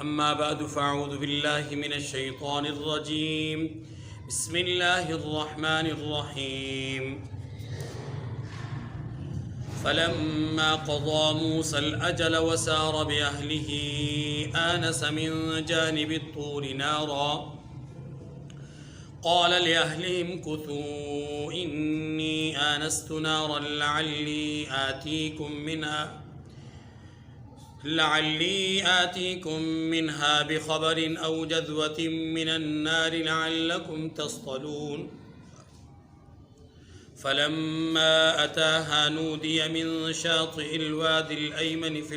أما بعد فأعوذ بالله من الشيطان الرجيم. بسم الله الرحمن الرحيم. فلما قضى موسى الأجل وسار بأهله آنس من جانب الطور نارا قال لأهلهم امكثوا إني آنست نارا لعلي آتيكم منها بخبر أو جذوة من النار لعلكم تصطلون. فلما أتاها نودي من شاطئ الوادي الأيمن في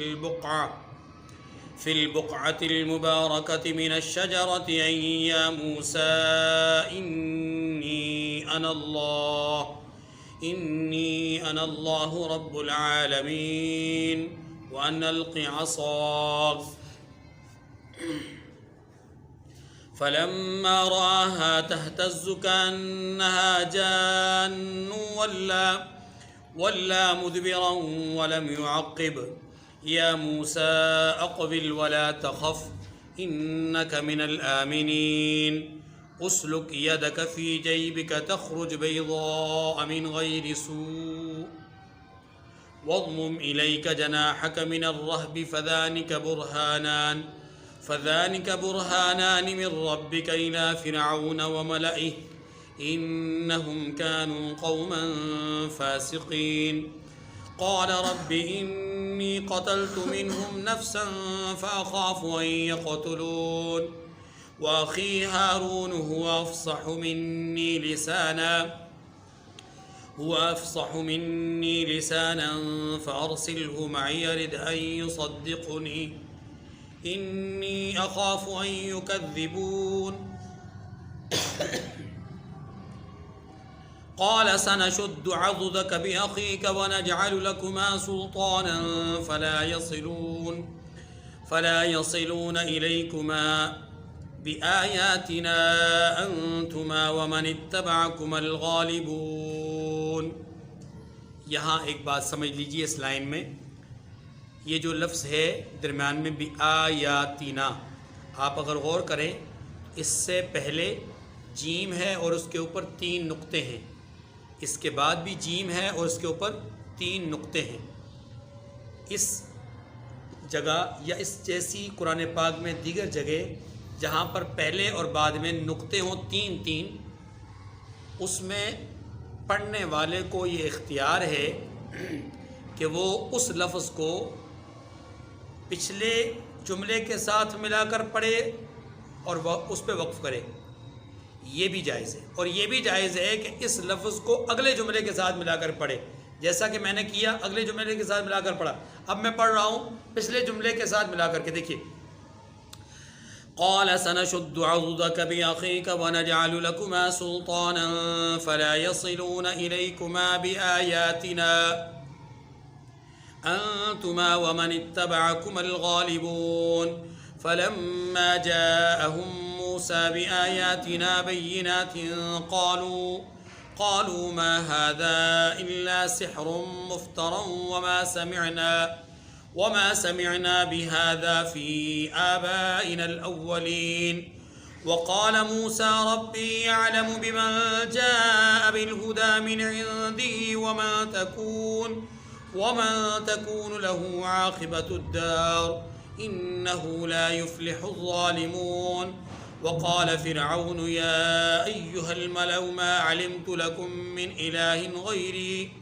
البقعة المباركة من الشجرة أن يا موسى إني أنا الله رب العالمين وأن ألق عصاك. فلما رآها تهتز كأنها جان ولا مدبرا ولم يعقب. يا موسى أقبل ولا تخف إنك من الآمنين. أسلك يدك في جيبك تخرج بيضاء من غير سوء واضمم إليك جناحك من الرهب فذلك برهانان من ربك إلى فرعون وملئه إنهم كانوا قوما فاسقين. قال رب إني قتلت منهم نفسا فأخاف أن يقتلون وأخي هارون هو أفصح مني لسانا فأرسله معي يرد أن يصدقني إني أخاف أن يكذبون. قال سنشد عضدك بأخيك ونجعل لكما سلطانا فلا يصلون إليكما بآياتنا أنتما ومن اتبعكما الغالبون. یہاں ایک بات سمجھ لیجئے اس لائن میں، یہ جو لفظ ہے درمیان میں بآیاتنا، آپ اگر غور کریں اس سے پہلے جیم ہے اور اس کے اوپر 3 نقطے ہیں، اس کے بعد بھی جیم ہے اور اس کے اوپر 3 نقطے ہیں. اس جگہ یا اس جیسی قرآن پاک میں دیگر جگہ جہاں پر پہلے اور بعد میں نقطے ہوں 3 اس میں پڑھنے والے کو یہ اختیار ہے کہ وہ اس لفظ کو پچھلے جملے کے ساتھ ملا کر پڑھے اور اس پہ وقف کرے. یہ بھی جائز ہے، اور یہ بھی جائز ہے کہ اس لفظ کو اگلے جملے کے ساتھ ملا کر پڑھے، جیسا کہ میں نے کیا، اگلے جملے کے ساتھ ملا کر پڑھا. اب میں پڑھ رہا ہوں پچھلے جملے کے ساتھ ملا کر کے، دیکھیے قال سنشد عضدك بأخيك ونجعل لكما سلطانا فلا يصلون إليكما بآياتنا أنتما ومن اتبعكما الغالبون. فلما جاءهم موسى بآياتنا بينات قالوا ما هذا إلا سحر مفترى وما سمعنا بهذا في آبائنا الأولين. وقال موسى ربي يعلم بمن جاء بالهدى من عنده ومن تكون له عاقبة الدار إنه لا يفلح الظالمون. وقال فرعون يا أيها الملأ ما علمت لكم من إله غيري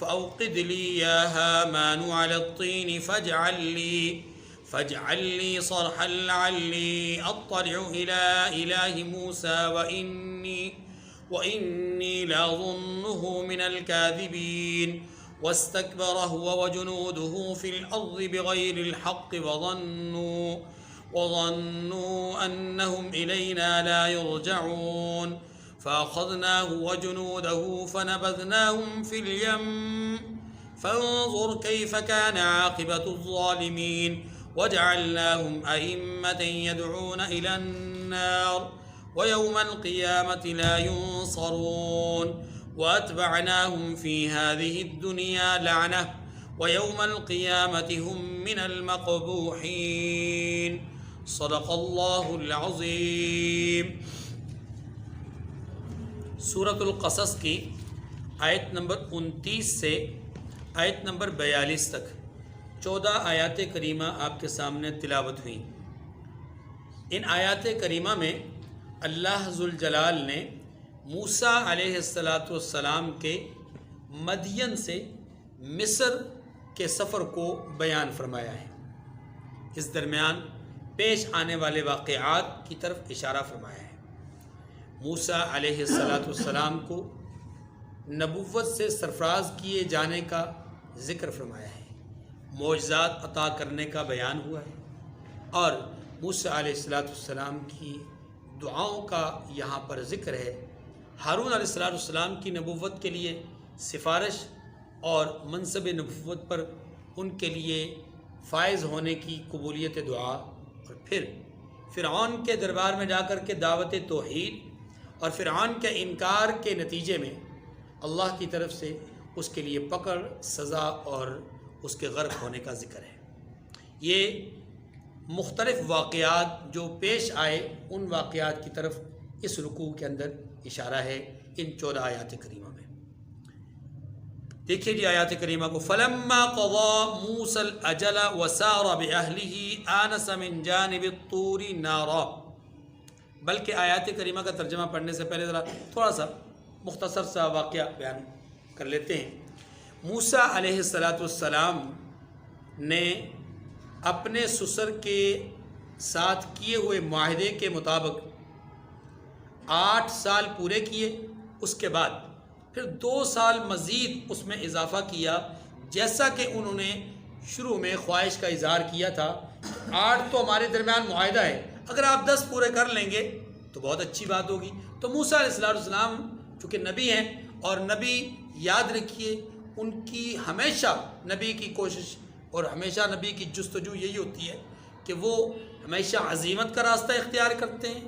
فأوقد لي يا هامان على الطين فاجعل لي صرحا لعلي أطلع إلى إله موسى وإني لأظنه من الكاذبين. واستكبر هو وجنوده في الأرض بغير الحق وظنوا أنهم إلينا لا يرجعون. فأخذناه وجنوده فنبذناهم في اليم فانظر كيف كان عاقبة الظالمين. وجعلناهم أئمة يدعون إلى النار ويوم القيامة لا ينصرون. وأتبعناهم في هذه الدنيا لعنة ويوم القيامة هم من المقبوحين. صدق اللہ العظیم۔ سورۃ القصص کی آیت نمبر 29 سے آیت نمبر 42 تک 14 آیات کریمہ آپ کے سامنے تلاوت ہوئی۔ ان آیات کریمہ میں اللہ ذوالجلال نے موسیٰ علیہ السلام کے مدین سے مصر کے سفر کو بیان فرمایا ہے۔ اس درمیان پیش آنے والے واقعات کی طرف اشارہ فرمایا ہے۔ موسیٰ علیہ السلام کو نبوت سے سرفراز کیے جانے کا ذکر فرمایا ہے، معجزات عطا کرنے کا بیان ہوا ہے، اور موسیٰ علیہ السلام کی دعاؤں کا یہاں پر ذکر ہے۔ ہارون علیہ السلام کی نبوت کے لیے سفارش اور منصب نبوت پر ان کے لیے فائز ہونے کی قبولیت دعا، اور پھر فرعون کے دربار میں جا کر کے دعوت توحید اور فرعون کے انکار کے نتیجے میں اللہ کی طرف سے اس کے لیے پکڑ، سزا اور اس کے غرق ہونے کا ذکر ہے۔ یہ مختلف واقعات جو پیش آئے ان واقعات کی طرف اس رکوع کے اندر اشارہ ہے ان 14 آیات کریمہ میں۔ دیکھیے جی آیات کریمہ کو، فَلَمَّا قَضَى مُوسَى الْأَجَلَ وَسَارَ بِأَهْلِهِ آنَسَ مِنْ جَانِبِ الطُّورِ نَارًا۔ بلکہ آیات کریمہ کا ترجمہ پڑھنے سے پہلے ذرا تھوڑا سا مختصر سا واقعہ بیان کر لیتے ہیں۔ موسیٰ علیہ السلام نے اپنے سسر کے ساتھ کیے ہوئے معاہدے کے مطابق 8 سال پورے کیے، اس کے بعد پھر 2 سال مزید اس میں اضافہ کیا، جیسا کہ انہوں نے شروع میں خواہش کا اظہار کیا تھا۔ 8 تو ہمارے درمیان معاہدہ ہے، اگر آپ 10 پورے کر لیں گے تو بہت اچھی بات ہوگی۔ تو موسیٰ علیہ السلام چونکہ نبی ہیں، اور نبی یاد رکھیے ان کی ہمیشہ نبی کی کوشش اور ہمیشہ نبی کی جستجو یہی ہوتی ہے کہ وہ ہمیشہ عزیمت کا راستہ اختیار کرتے ہیں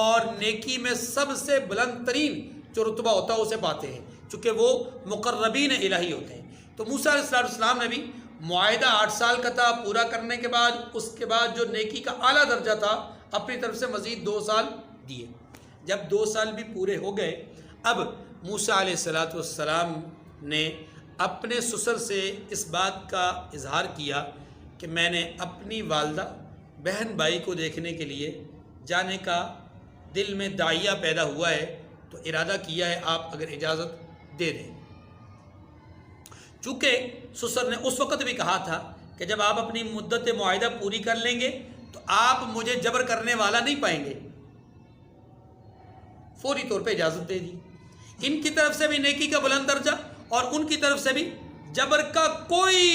اور نیکی میں سب سے بلند ترین جو رتبہ ہوتا ہے اسے پاتے ہیں، چونکہ وہ مقربین الہی ہوتے ہیں۔ تو موسیٰ علیہ السلام نے بھی معاہدہ 8 سال کا تھا، پورا کرنے کے بعد اس کے بعد جو نیکی کا اعلیٰ درجہ تھا اپنی طرف سے مزید 2 سال دیے۔ جب 2 سال بھی پورے ہو گئے، اب موسیٰ علیہ السلام نے اپنے سسر سے اس بات کا اظہار کیا کہ میں نے اپنی والدہ بہن بھائی کو دیکھنے کے لیے جانے کا دل میں داعیہ پیدا ہوا ہے، تو ارادہ کیا ہے آپ اگر اجازت دے دیں۔ چونکہ سسر نے اس وقت بھی کہا تھا کہ جب آپ اپنی مدت معاہدہ پوری کر لیں گے تو آپ مجھے جبر کرنے والا نہیں پائیں گے، فوری طور پہ اجازت دے دی۔ ان کی طرف سے بھی نیکی کا بلند درجہ اور ان کی طرف سے بھی جبر کا کوئی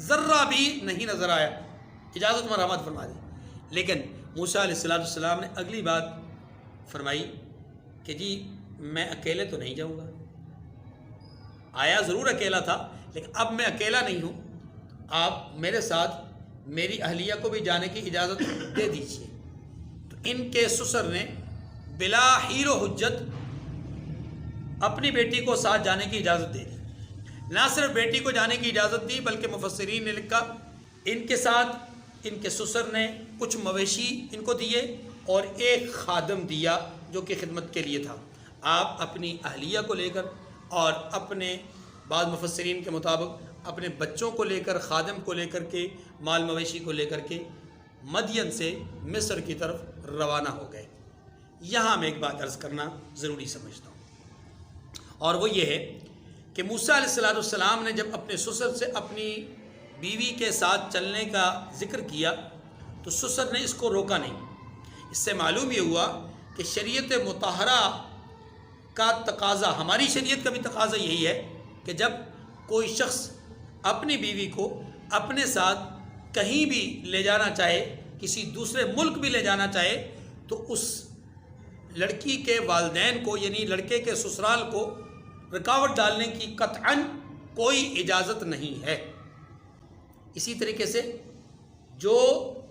ذرہ بھی نہیں نظر آیا، اجازت مرحمت فرما دی۔ لیکن موسیٰ علیہ السلام نے اگلی بات فرمائی کہ جی میں اکیلے تو نہیں جاؤں گا، آیا ضرور اکیلا تھا لیکن اب میں اکیلا نہیں ہوں، آپ میرے ساتھ میری اہلیہ کو بھی جانے کی اجازت دے دیجیے۔ تو ان کے سسر نے بلا حیل و حجت اپنی بیٹی کو ساتھ جانے کی اجازت دے دی۔ نہ صرف بیٹی کو جانے کی اجازت دی بلکہ مفسرین نے لکھا ان کے ساتھ ان کے سسر نے کچھ مویشی ان کو دیے اور ایک خادم دیا جو کہ خدمت کے لیے تھا۔ آپ اپنی اہلیہ کو لے کر اور اپنے بعض مفسرین کے مطابق اپنے بچوں کو لے کر، خادم کو لے کر کے، مال مویشی کو لے کر کے مدین سے مصر کی طرف روانہ ہو گئے۔ یہاں میں ایک بات عرض کرنا ضروری سمجھتا ہوں، اور وہ یہ ہے کہ موسیٰ علیہ السلام نے جب اپنے سسر سے اپنی بیوی کے ساتھ چلنے کا ذکر کیا تو سسر نے اس کو روکا نہیں۔ اس سے معلوم یہ ہوا کہ شریعت مطہرہ کا تقاضا، ہماری شریعت کا بھی تقاضا یہی ہے کہ جب کوئی شخص اپنی بیوی کو اپنے ساتھ کہیں بھی لے جانا چاہے، کسی دوسرے ملک بھی لے جانا چاہے، تو اس لڑکی کے والدین کو یعنی لڑکے کے سسرال کو رکاوٹ ڈالنے کی قطعاً کوئی اجازت نہیں ہے۔ اسی طریقے سے جو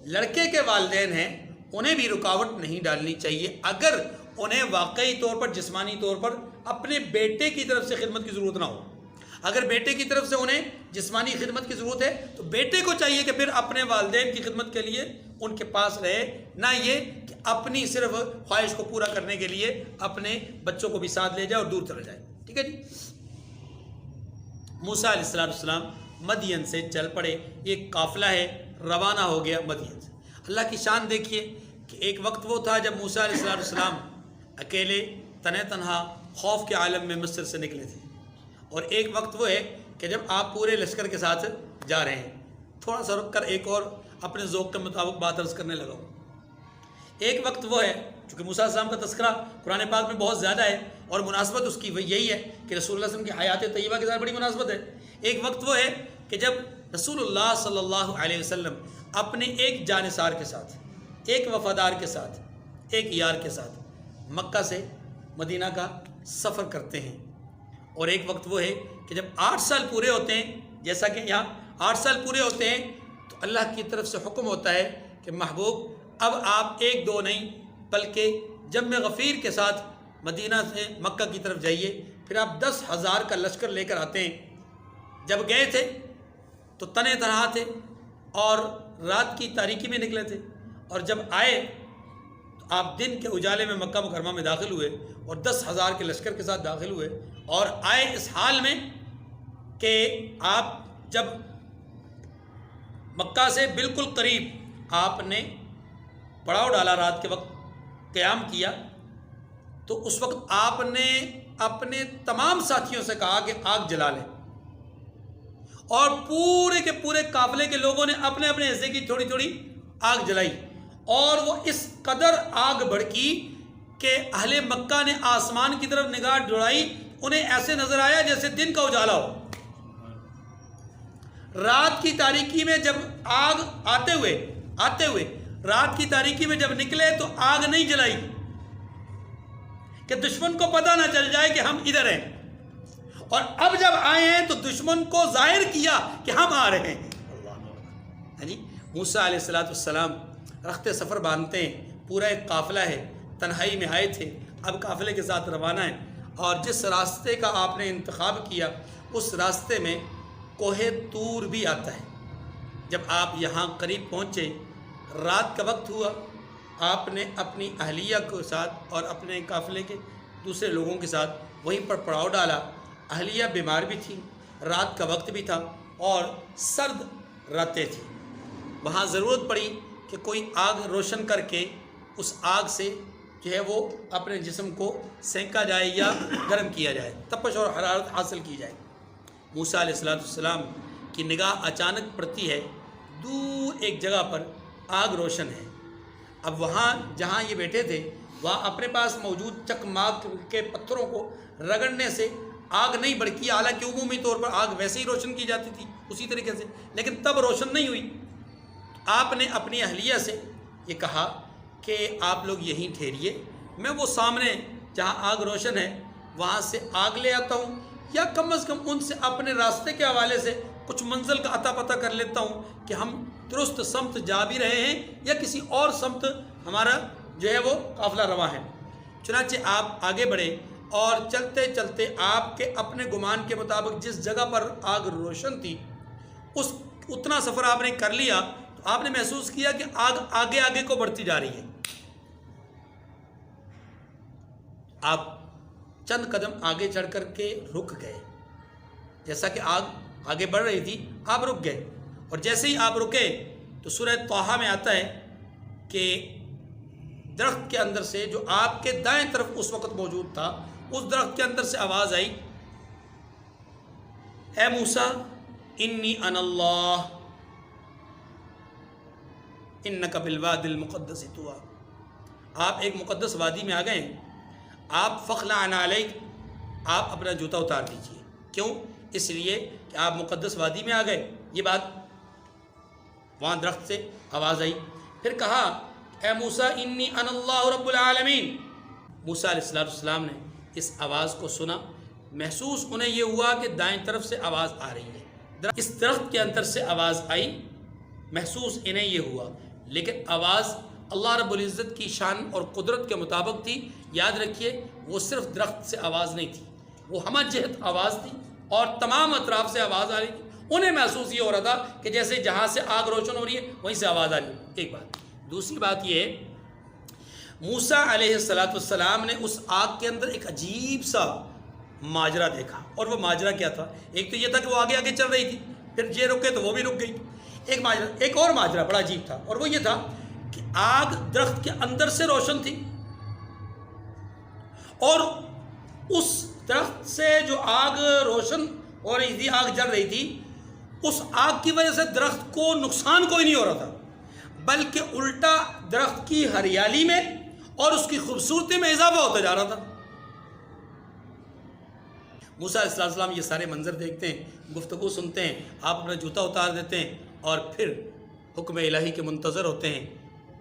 لڑکے کے والدین ہیں انہیں بھی رکاوٹ نہیں ڈالنی چاہیے اگر انہیں واقعی طور پر، جسمانی طور پر اپنے بیٹے کی طرف سے خدمت کی ضرورت نہ ہو۔ اگر بیٹے کی طرف سے انہیں جسمانی خدمت کی ضرورت ہے تو بیٹے کو چاہیے کہ پھر اپنے والدین کی خدمت کے لیے ان کے پاس رہے، نہ یہ کہ اپنی صرف خواہش کو پورا کرنے کے لیے اپنے بچوں کو بھی ساتھ لے جائے اور دور چلا جائے۔ ٹھیک ہے جی۔ موسیٰ علیہ السلام مدین سے چل پڑے، ایک قافلہ ہے روانہ ہو گیا مدین سے۔ اللہ کی شان دیکھیے کہ ایک وقت وہ تھا جب موسیٰ علیہ السلام اکیلے تنہا خوف کے عالم میں مصر سے نکلے تھے، اور ایک وقت وہ ہے کہ جب آپ پورے لشکر کے ساتھ جا رہے ہیں۔ تھوڑا سا رک کر ایک اور اپنے ذوق کے مطابق بات عرض کرنے لگا ہوں۔ ایک وقت وہ ہے، چونکہ موسیٰ علیہ السلام کا تذکرہ قرآن پاک میں بہت زیادہ ہے اور مناسبت اس کی یہی ہے کہ رسول اللہ صلی اللہ علیہ وسلم کی حیات طیبہ کے ساتھ بڑی مناسبت ہے۔ ایک وقت وہ ہے کہ جب رسول اللہ صلی اللہ علیہ وسلم اپنے ایک جانثار کے ساتھ، ایک وفادار کے ساتھ، ایک یار کے ساتھ مکہ سے مدینہ کا سفر کرتے ہیں، اور ایک وقت وہ ہے کہ جب 8 سال پورے ہوتے ہیں، جیسا کہ یہاں 8 سال پورے ہوتے ہیں تو اللہ کی طرف سے حکم ہوتا ہے کہ محبوب اب آپ 1-2 نہیں بلکہ جم غفیر کے ساتھ مدینہ سے مکہ کی طرف جائیے۔ پھر آپ 10,000 کا لشکر لے کر آتے ہیں۔ جب گئے تھے تو تنہا تھے اور رات کی تاریکی میں نکلے تھے، اور جب آئے تو آپ دن کے اجالے میں مکہ مکرمہ میں داخل ہوئے اور 10,000 کے لشکر کے ساتھ داخل ہوئے، اور آئے اس حال میں کہ آپ جب مکہ سے بالکل قریب آپ نے پڑاؤ ڈالا، رات کے وقت قیام کیا، تو اس وقت آپ نے اپنے تمام ساتھیوں سے کہا کہ آگ جلا لیں، اور پورے کے پورے قافلے کے لوگوں نے اپنے اپنے حصے کی تھوڑی تھوڑی آگ جلائی، اور وہ اس قدر آگ بھڑکی کہ اہل مکہ نے آسمان کی طرف نگاہ دوڑائی، انہیں ایسے نظر آیا جیسے دن کا اجالا ہو۔ رات کی تاریکی میں جب آگ آتے ہوئے رات کی تاریکی میں جب نکلے تو آگ نہیں جلائی کہ دشمن کو پتہ نہ چل جائے کہ ہم ادھر ہیں، اور اب جب آئے ہیں تو دشمن کو ظاہر کیا کہ ہم آ رہے ہیں۔ یعنی موسیٰ علیہ السلام رخت سفر باندھتے ہیں، پورا ایک قافلہ ہے، تنہائی میں آئے تھے، اب قافلے کے ساتھ روانہ ہیں، اور جس راستے کا آپ نے انتخاب کیا اس راستے میں کوہ طور بھی آتا ہے۔ جب آپ یہاں قریب پہنچے، رات کا وقت ہوا، آپ نے اپنی اہلیہ کے ساتھ اور اپنے قافلے کے دوسرے لوگوں کے ساتھ وہیں پر پڑاؤ ڈالا۔ اہلیہ بیمار بھی تھی، رات کا وقت بھی تھا اور سرد راتیں تھیں۔ وہاں ضرورت پڑی کہ کوئی آگ روشن کر کے اس آگ سے جو ہے وہ اپنے جسم کو سینکا جائے یا گرم کیا جائے، تپش اور حرارت حاصل کی جائے۔ موسیٰ علیہ السلام کی نگاہ اچانک پڑتی ہے، دور ایک جگہ پر آگ روشن ہے۔ اب وہاں جہاں یہ بیٹھے تھے وہاں اپنے پاس موجود چکماک کے پتھروں کو رگڑنے سے آگ نہیں بھڑکی، حالانکہ عمومی طور پر آگ ویسے ہی روشن کی جاتی تھی اسی طریقے سے، لیکن تب روشن نہیں ہوئی۔ آپ نے اپنی اہلیہ سے یہ کہا کہ آپ لوگ یہیں ٹھہریے، میں وہ سامنے جہاں آگ روشن ہے وہاں سے آگ لے آتا ہوں، یا کم از کم ان سے اپنے راستے کے حوالے سے کچھ منزل کا عطا پتہ کر لیتا ہوں کہ ہم درست سمت جا بھی رہے ہیں یا کسی اور سمت ہمارا جو ہے وہ قافلہ رواں ہے۔ چنانچہ آپ آگے بڑھے اور چلتے چلتے آپ کے اپنے گمان کے مطابق جس جگہ پر آگ روشن تھی اتنا سفر آپ نے کر لیا تو آپ نے محسوس کیا کہ آگ آگے آگے کو بڑھتی جا رہی ہے۔ آپ چند قدم آگے چڑھ کر کے رک گئے، جیسا کہ آگ آگے بڑھ رہی تھی آپ رک گئے، اور جیسے ہی آپ رکے تو سورہ طٰہٰ میں آتا ہے کہ درخت کے اندر سے جو آپ کے دائیں طرف اس وقت موجود تھا اس درخت کے اندر سے آواز آئی، اے موسیٰ انی انا اللہ انک بالوادی المقدس طویٰ۔ آپ ایک مقدس وادی میں آ گئے ہیں، آپ فخلع نعلیک، آپ اپنا جوتا اتار دیجیے۔ کیوں؟ اس لیے کہ آپ مقدس وادی میں آ گئے۔ یہ بات وہاں درخت سے آواز آئی، پھر کہا اے موسیٰ انی انا اللہ رب العالمین۔ موسیٰ علیہ السلام نے اس آواز کو سنا، محسوس انہیں یہ ہوا کہ دائیں طرف سے آواز آ رہی ہے، اس درخت کے اندر سے آواز آئی، محسوس انہیں یہ ہوا، لیکن آواز اللہ رب العزت کی شان اور قدرت کے مطابق تھی۔ یاد رکھیے وہ صرف درخت سے آواز نہیں تھی، وہ ہمہ جہت آواز تھی، اور تمام اطراف سے آواز آ رہی تھی. انہیں محسوس یہ ہو رہا تھا کہ جیسے جہاں سے آگ روشن ہو رہی ہے وہیں سے آواز آ رہی ہے. ایک بات. دوسری بات یہ، موسیٰ علیہ السلام نے اس آگ کے اندر ایک عجیب سا ماجرا دیکھا. اور وہ ماجرا کیا تھا؟ ایک تو یہ تھا کہ وہ آگے آگے چل رہی تھی، پھر یہ رکے تو وہ بھی رک گئی. ایک اور ماجرا بڑا عجیب تھا، اور وہ یہ تھا کہ آگ درخت کے اندر سے روشن تھی، اور اس درخت سے جو آگ روشن ہو رہی تھی، آگ جل رہی تھی، اس آگ کی وجہ سے درخت کو نقصان کوئی نہیں ہو رہا تھا، بلکہ الٹا درخت کی ہریالی میں اور اس کی خوبصورتی میں اضافہ ہوتا جا رہا تھا. موسیٰ علیہ السلام یہ سارے منظر دیکھتے ہیں، گفتگو سنتے ہیں، آپ اپنا جوتا اتار دیتے ہیں اور پھر حکم الہی کے منتظر ہوتے ہیں.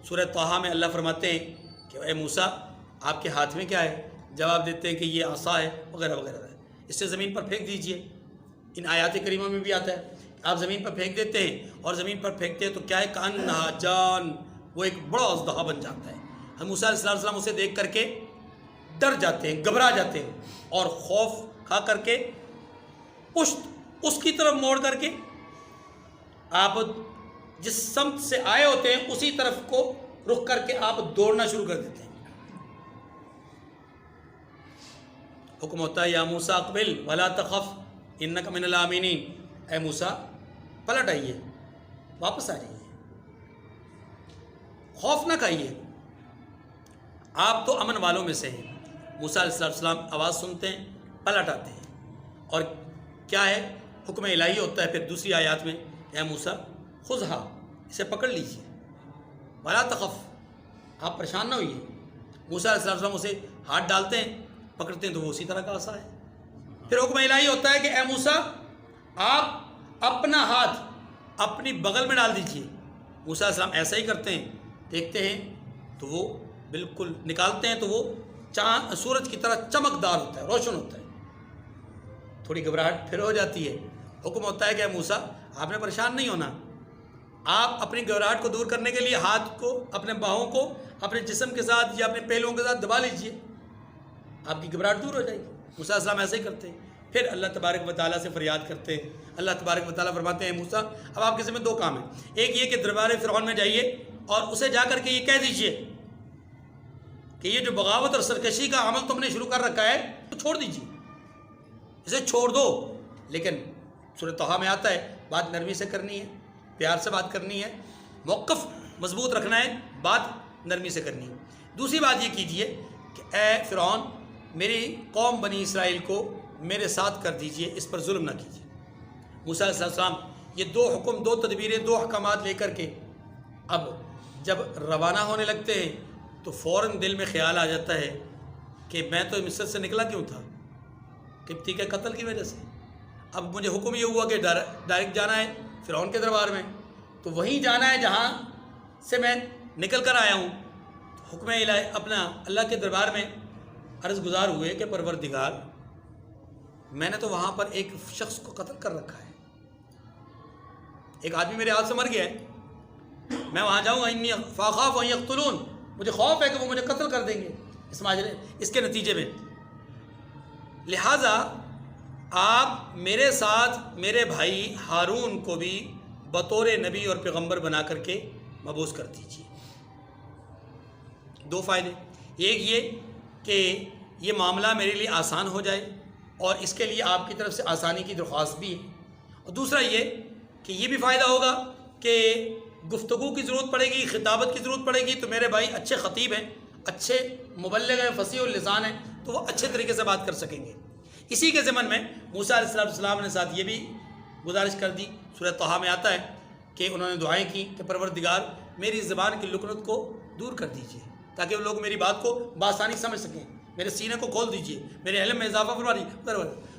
سورہ طٰہٰ میں اللہ فرماتے ہیں کہ اے موسیٰ آپ کے ہاتھ میں کیا ہے؟ جواب دیتے ہیں کہ یہ عصا ہے وغیرہ وغیرہ. اس سے زمین پر پھینک دیجئے. ان آیات کریمہ میں بھی آتا ہے آپ زمین پر پھینک دیتے ہیں، اور زمین پر پھینکتے ہیں تو کیا ہے؟ کانہا جان، وہ ایک بڑا اژدہا بن جاتا ہے. ہم موسیٰ علیہ السلام اسے دیکھ کر کے ڈر جاتے ہیں، گھبرا جاتے ہیں، اور خوف کھا کر کے پشت اس کی طرف موڑ کر کے آپ جس سمت سے آئے ہوتے ہیں اسی طرف کو رخ کر کے آپ دوڑنا شروع کر دیتے ہیں. حکم ہوتا ہے یا موسیٰ اقبل ولا تخف انک من الآمنین. اے موسیٰ پلٹ آئیے، واپس آ جائیے، خوف نہ کھائیے، آپ تو امن والوں میں سے ہیں. موسیٰ علیہ السلام آواز سنتے ہیں، پلٹ آتے ہیں، اور کیا ہے؟ حکم الہی ہوتا ہے. پھر دوسری آیات میں اے موسیٰ خذھا، اسے پکڑ لیجیے، ولا تخف، آپ پریشان نہ ہوئیے. موسیٰ علیہ السلام اسے ہاتھ ڈالتے ہیں، پکڑتے ہیں تو وہ اسی طرح کا عصا ہے. پھر حکم الہی ہوتا ہے کہ اے موسیٰ آپ اپنا ہاتھ اپنی بغل میں ڈال دیجیے. موسیٰ علیہ السلام ایسا ہی کرتے ہیں، دیکھتے ہیں تو وہ بالکل نکالتے ہیں تو وہ چاند سورج کی طرح چمکدار ہوتا ہے، روشن ہوتا ہے. تھوڑی گھبراہٹ پھر ہو جاتی ہے. حکم ہوتا ہے کہ اے موسیٰ آپ نے پریشان نہیں ہونا، آپ اپنی گھبراہٹ کو دور کرنے کے لیے ہاتھ کو، اپنے باہوں کو اپنے جسم کے ساتھ یا اپنے پہلوؤں کے ساتھ دبا لیجئے، آپ کی گھبراہٹ دور ہو جائے گی. موسیٰ علیہ السلام ایسے ہی کرتے ہیں. پھر اللہ تبارک و تعالیٰ سے فریاد کرتے ہیں. اللہ تبارک و تعالیٰ فرماتے ہیں موسیٰ اب آپ کے ذمہ دو کام ہیں. ایک یہ کہ دربار فرعون میں جائیے اور اسے جا کر کے یہ کہہ دیجئے کہ یہ جو بغاوت اور سرکشی کا عمل تم نے شروع کر رکھا ہے تو چھوڑ دیجئے، اسے چھوڑ دو. لیکن سورہ طٰہٰ میں آتا ہے بات نرمی سے کرنی ہے، پیار سے بات کرنی ہے، موقف مضبوط رکھنا ہے، بات نرمی سے کرنی ہے. دوسری بات یہ کیجئے کہ اے فرعون میری قوم بنی اسرائیل کو میرے ساتھ کر دیجئے، اس پر ظلم نہ کیجئے. موسیٰ علیہ السلام یہ دو حکم، دو تدبیریں، دو احکامات لے کر کے اب جب روانہ ہونے لگتے ہیں تو فوراً دل میں خیال آ جاتا ہے کہ میں تو مصر سے نکلا کیوں تھا؟ قبطی کے قتل کی وجہ سے. اب مجھے حکم یہ ہوا کہ ڈائریکٹ جانا ہے فرعون کے دربار میں، تو وہیں جانا ہے جہاں سے میں نکل کر آیا ہوں. حکم الہی اپنا اللہ کے دربار میں عرض گزار ہوئے کہ پروردگار میں نے تو وہاں پر ایک شخص کو قتل کر رکھا ہے، ایک آدمی میرے ہاتھ سے مر گیا ہے، میں وہاں جاؤں گا انی فاخاف ان یقتلون، مجھے خوف ہے کہ وہ مجھے قتل کر دیں گے اس کے نتیجے میں. لہٰذا آپ میرے ساتھ میرے بھائی ہارون کو بھی بطور نبی اور پیغمبر بنا کر کے مبعوث کر دیجیے. دو فائدے، ایک یہ کہ یہ معاملہ میرے لیے آسان ہو جائے اور اس کے لیے آپ کی طرف سے آسانی کی درخواست بھی ہے، اور دوسرا یہ کہ یہ بھی فائدہ ہوگا کہ گفتگو کی ضرورت پڑے گی، خطابت کی ضرورت پڑے گی تو میرے بھائی اچھے خطیب ہیں، اچھے مبلغ ہیں، فصیح اللسان ہیں، تو وہ اچھے طریقے سے بات کر سکیں گے. اسی کے ضمن میں موسیٰ علیہ السلام نے ساتھ یہ بھی گزارش کر دی. سورہ طٰہٰ میں آتا ہے کہ انہوں نے دعائیں کی کہ پروردگار میری زبان کی لکنت کو دور کر دیجیے تاکہ وہ لوگ میری بات کو بآسانی سمجھ سکیں، میرے سینے کو کھول دیجیے، میرے علم میں اضافہ فرما دیجیے.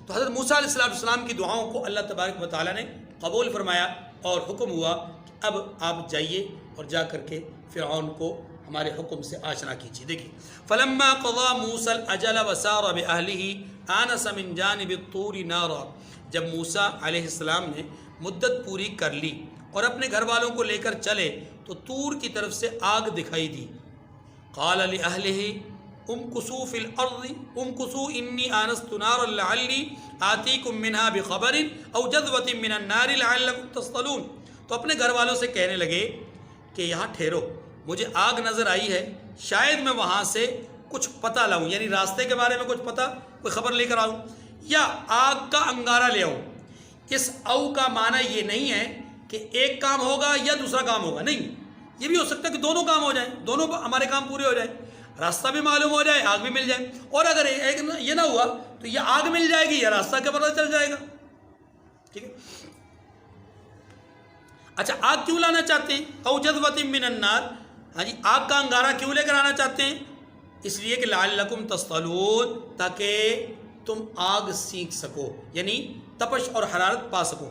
تو حضرت موسیٰ علیہ السلام کی دعاؤں کو اللہ تبارک و تعالیٰ نے قبول فرمایا اور حکم ہوا کہ اب آپ جائیے اور جا کر کے فرعون کو ہمارے حکم سے آشنا کیجیے. دیکھیے فلما قضى موسى الاجل وسار باهله آنس من جانب الطور نارا، جب موسیٰ علیہ السلام نے مدت پوری کر لی اور اپنے گھر والوں کو لے کر چلے تو طور کی طرف سے آگ دکھائی دی. قال لأهله، امکثوا فی الارض امکثوا انی آنست نارا لعلی آتیکم منہا بخبر او جذوۃ من النار لعلکم تصطلون. تو اپنے گھر والوں سے کہنے لگے کہ یہاں ٹھہرو، مجھے آگ نظر آئی ہے، شاید میں وہاں سے کچھ پتہ لاؤں، یعنی راستے کے بارے میں کچھ پتہ، کوئی خبر لے کر آؤں، یا آگ کا انگارہ لے آؤں. اس او کا معنی یہ نہیں ہے کہ ایک کام ہوگا یا دوسرا کام ہوگا، نہیں، یہ بھی ہو سکتا ہے کہ دونوں کام ہو جائیں، دونوں ہمارے کام پورے ہو جائیں، راستہ بھی معلوم ہو جائے، آگ بھی مل جائے. اور اگر یہ نہ ہوا تو یہ آگ مل جائے گی یا راستہ کا پتہ چل جائے گا. ٹھیک ہے. اچھا، آگ کیوں لانا چاہتے ہیں؟ او جذوۃ من النار، ہاں جی، آگ کا انگارہ کیوں لے کر آنا چاہتے ہیں؟ اس لیے کہ لعلکم تصطلون، تاکہ تم آگ سینک سکو، یعنی تپش اور حرارت پا سکو.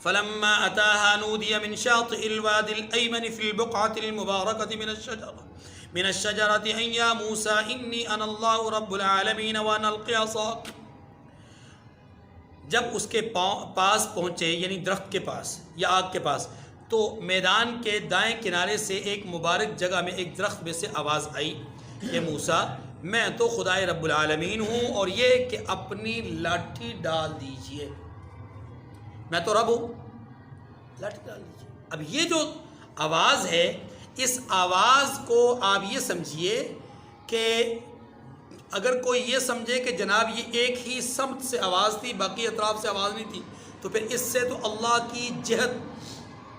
فلما اتاها نودي من شاطئ الوادي الايمن في البقعة المباركة من الشجرة ان يا موسى اني انا الله رب العالمين وانا القي عصاك. جب اس کے پاس پہنچے، یعنی درخت کے پاس یا آگ کے پاس، تو میدان کے دائیں کنارے سے ایک مبارک جگہ میں ایک درخت میں سے آواز آئی کہ موسیٰ، میں تو خدائے رب العالمین ہوں، اور یہ کہ اپنی لاٹھی ڈال دیجئے، میں تو رب ہوں، لاٹھی ڈال دیجئے. اب یہ جو آواز ہے، اس آواز کو آپ یہ سمجھیے کہ اگر کوئی یہ سمجھے کہ جناب یہ ایک ہی سمت سے آواز تھی، باقی اطراف سے آواز نہیں تھی، تو پھر اس سے تو اللہ کی جہت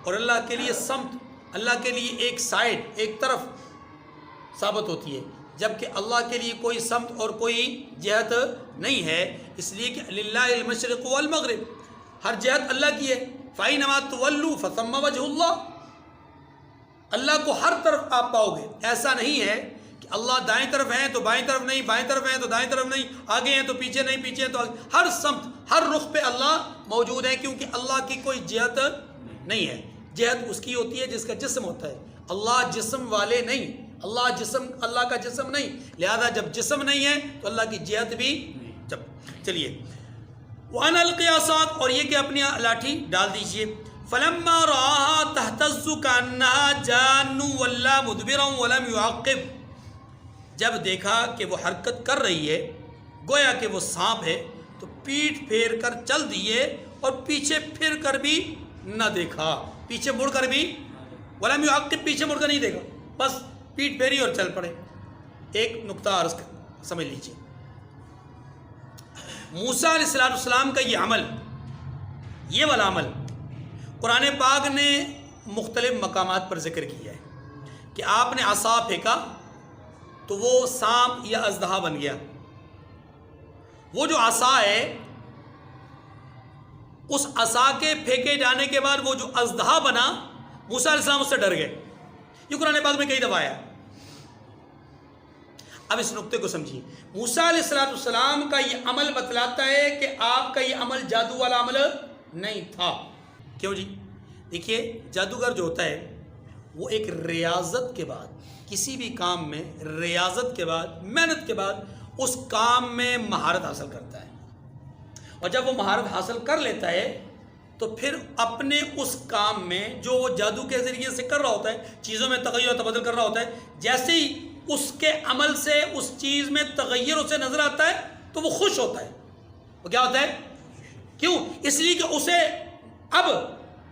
اور اللہ کے لیے سمت، اللہ کے لیے ایک سائڈ، ایک طرف ثابت ہوتی ہے، جبکہ اللہ کے لیے کوئی سمت اور کوئی جہت نہیں ہے. اس لیے کہ للہ المشرق والمغرب، ہر جہت اللہ کی ہے. فَأَيْنَمَا تُوَلُّوا فَثَمَّ وَجْهُ اللَّهِ، اللہ کو ہر طرف آپ پاؤ گے. ایسا نہیں ہے کہ اللہ دائیں طرف ہیں تو بائیں طرف نہیں، بائیں طرف ہیں تو دائیں طرف نہیں، آگے ہیں تو پیچھے نہیں، پیچھے ہیں تو آگے. ہر سمت، ہر رخ پہ اللہ موجود ہے، کیونکہ اللہ کی کوئی جہت نہیں ہے. جہت اس کی ہوتی ہے جس کا جسم ہوتا ہے، اللہ جسم والے نہیں، اللہ کا جسم نہیں، لہذا جب جسم نہیں ہے تو اللہ کی جہت بھی. جب چلیے، وَأَنَا الْقِي عَصَاكَ، اور یہ کہ اپنی لاٹھی ڈال دیجئے. فَلَمَّا رَآهَا تَهْتَزُّ كَأَنَّهَا جَانٌّ وَلَّا مُدْبِرًا وَلَمْ يُعَقِّبْ، جب دیکھا کہ وہ حرکت کر رہی ہے گویا کہ وہ سانپ ہے، تو پیٹھ پھیر کر چل دیے اور پیچھے پھر کر بھی نہ دیکھا، پیچھے مڑ کر بھی، وَلَمْ يُعَقِّبْ، پیچھے مڑ کر نہیں دیکھا، بس پیٹھ پھیری اور چل پڑے. ایک نقطہ عرض سمجھ لیجیے، موسیٰ علیہ السلام کا یہ عمل، یہ والا عمل قرآن پاک نے مختلف مقامات پر ذکر کیا ہے کہ آپ نے عصا پھینکا تو وہ سانپ یا اژدہا بن گیا. وہ جو عصا ہے، اس عصا کے پھینکے جانے کے بعد وہ جو اژدہا بنا، موسیٰ علیہ السلام اس سے ڈر گئے. یہ قرآن پاک میں کئی دفعہ آیا. اب اس نقطے کو سمجھیے، موسیٰ علیہ السلام کا یہ عمل بتلاتا ہے کہ آپ کا یہ عمل جادو والا عمل نہیں تھا. کیوں جی؟ دیکھیے، جادوگر جو ہوتا ہے وہ ایک ریاضت کے بعد، کسی بھی کام میں ریاضت کے بعد، محنت کے بعد اس کام میں مہارت حاصل کرتا ہے، اور جب وہ مہارت حاصل کر لیتا ہے تو پھر اپنے اس کام میں جو وہ جادو کے ذریعے سے کر رہا ہوتا ہے، چیزوں میں تغیر و تبدل کر رہا ہوتا ہے، جیسے ہی اس کے عمل سے اس چیز میں تغیر اسے نظر آتا ہے تو وہ خوش ہوتا ہے. وہ کیا ہوتا ہے؟ کیوں؟ اس لیے کہ اسے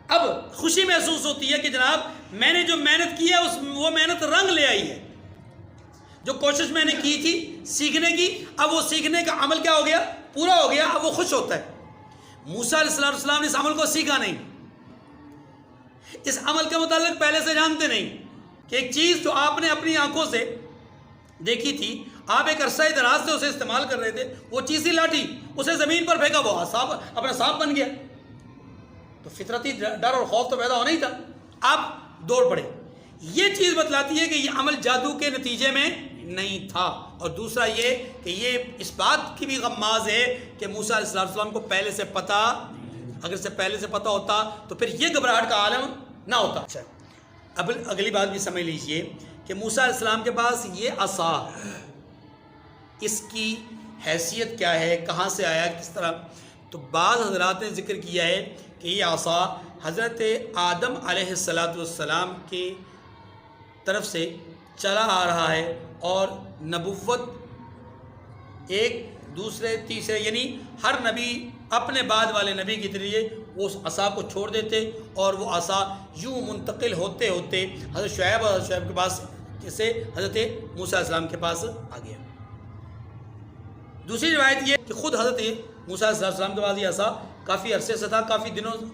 اب خوشی محسوس ہوتی ہے کہ جناب میں نے جو محنت کی ہے وہ محنت رنگ لے آئی ہے. جو کوشش میں نے کی تھی سیکھنے کی، اب وہ سیکھنے کا عمل کیا ہو گیا؟ پورا ہو گیا. اب وہ خوش ہوتا ہے. موسیٰ علیہ السلام نے اس عمل کو سیکھا نہیں، اس عمل کے متعلق پہلے سے جانتے نہیں کہ ایک چیز جو آپ نے اپنی آنکھوں سے دیکھی تھی، آپ ایک عرصہ دراز سے اسے استعمال کر رہے تھے، وہ چیز ہی لاٹھی، اسے زمین پر پھینکا، وہ اپنا سانپ بن گیا. تو فطرتی ڈر اور خوف تو پیدا ہونا ہی تھا. آپ دوڑ پڑے. یہ چیز بتلاتی ہے کہ یہ عمل جادو کے نتیجے میں نہیں تھا. اور دوسرا یہ کہ یہ اس بات کی بھی غماز ہے کہ موسیٰ علیہ السلام کو پہلے سے پتہ، اگر سے پہلے سے پتہ ہوتا تو پھر یہ گھبراہٹ کا عالم نہ ہوتا. اچھا، اب اگلی بات بھی سمجھ لیجئے کہ موسیٰ علیہ السلام کے پاس یہ عصا، اس کی حیثیت کیا ہے، کہاں سے آیا، کس طرح؟ تو بعض حضرات نے ذکر کیا ہے کہ یہ عصا حضرت آدم علیہ السلام کی طرف سے چلا آ رہا ہے، اور نبوت ایک دوسرے تیسرے، یعنی ہر نبی اپنے بعد والے نبی کے ذریعے وہ اس عصا کو چھوڑ دیتے اور وہ عصا یوں منتقل ہوتے ہوتے حضرت شعیب کے پاس سے حضرت موسیٰ علیہ السلام کے پاس آ گیا۔ دوسری روایت یہ کہ خود حضرت موسیٰ علیہ السلام کے پاس یہ عصا کافی عرصے سے تھا،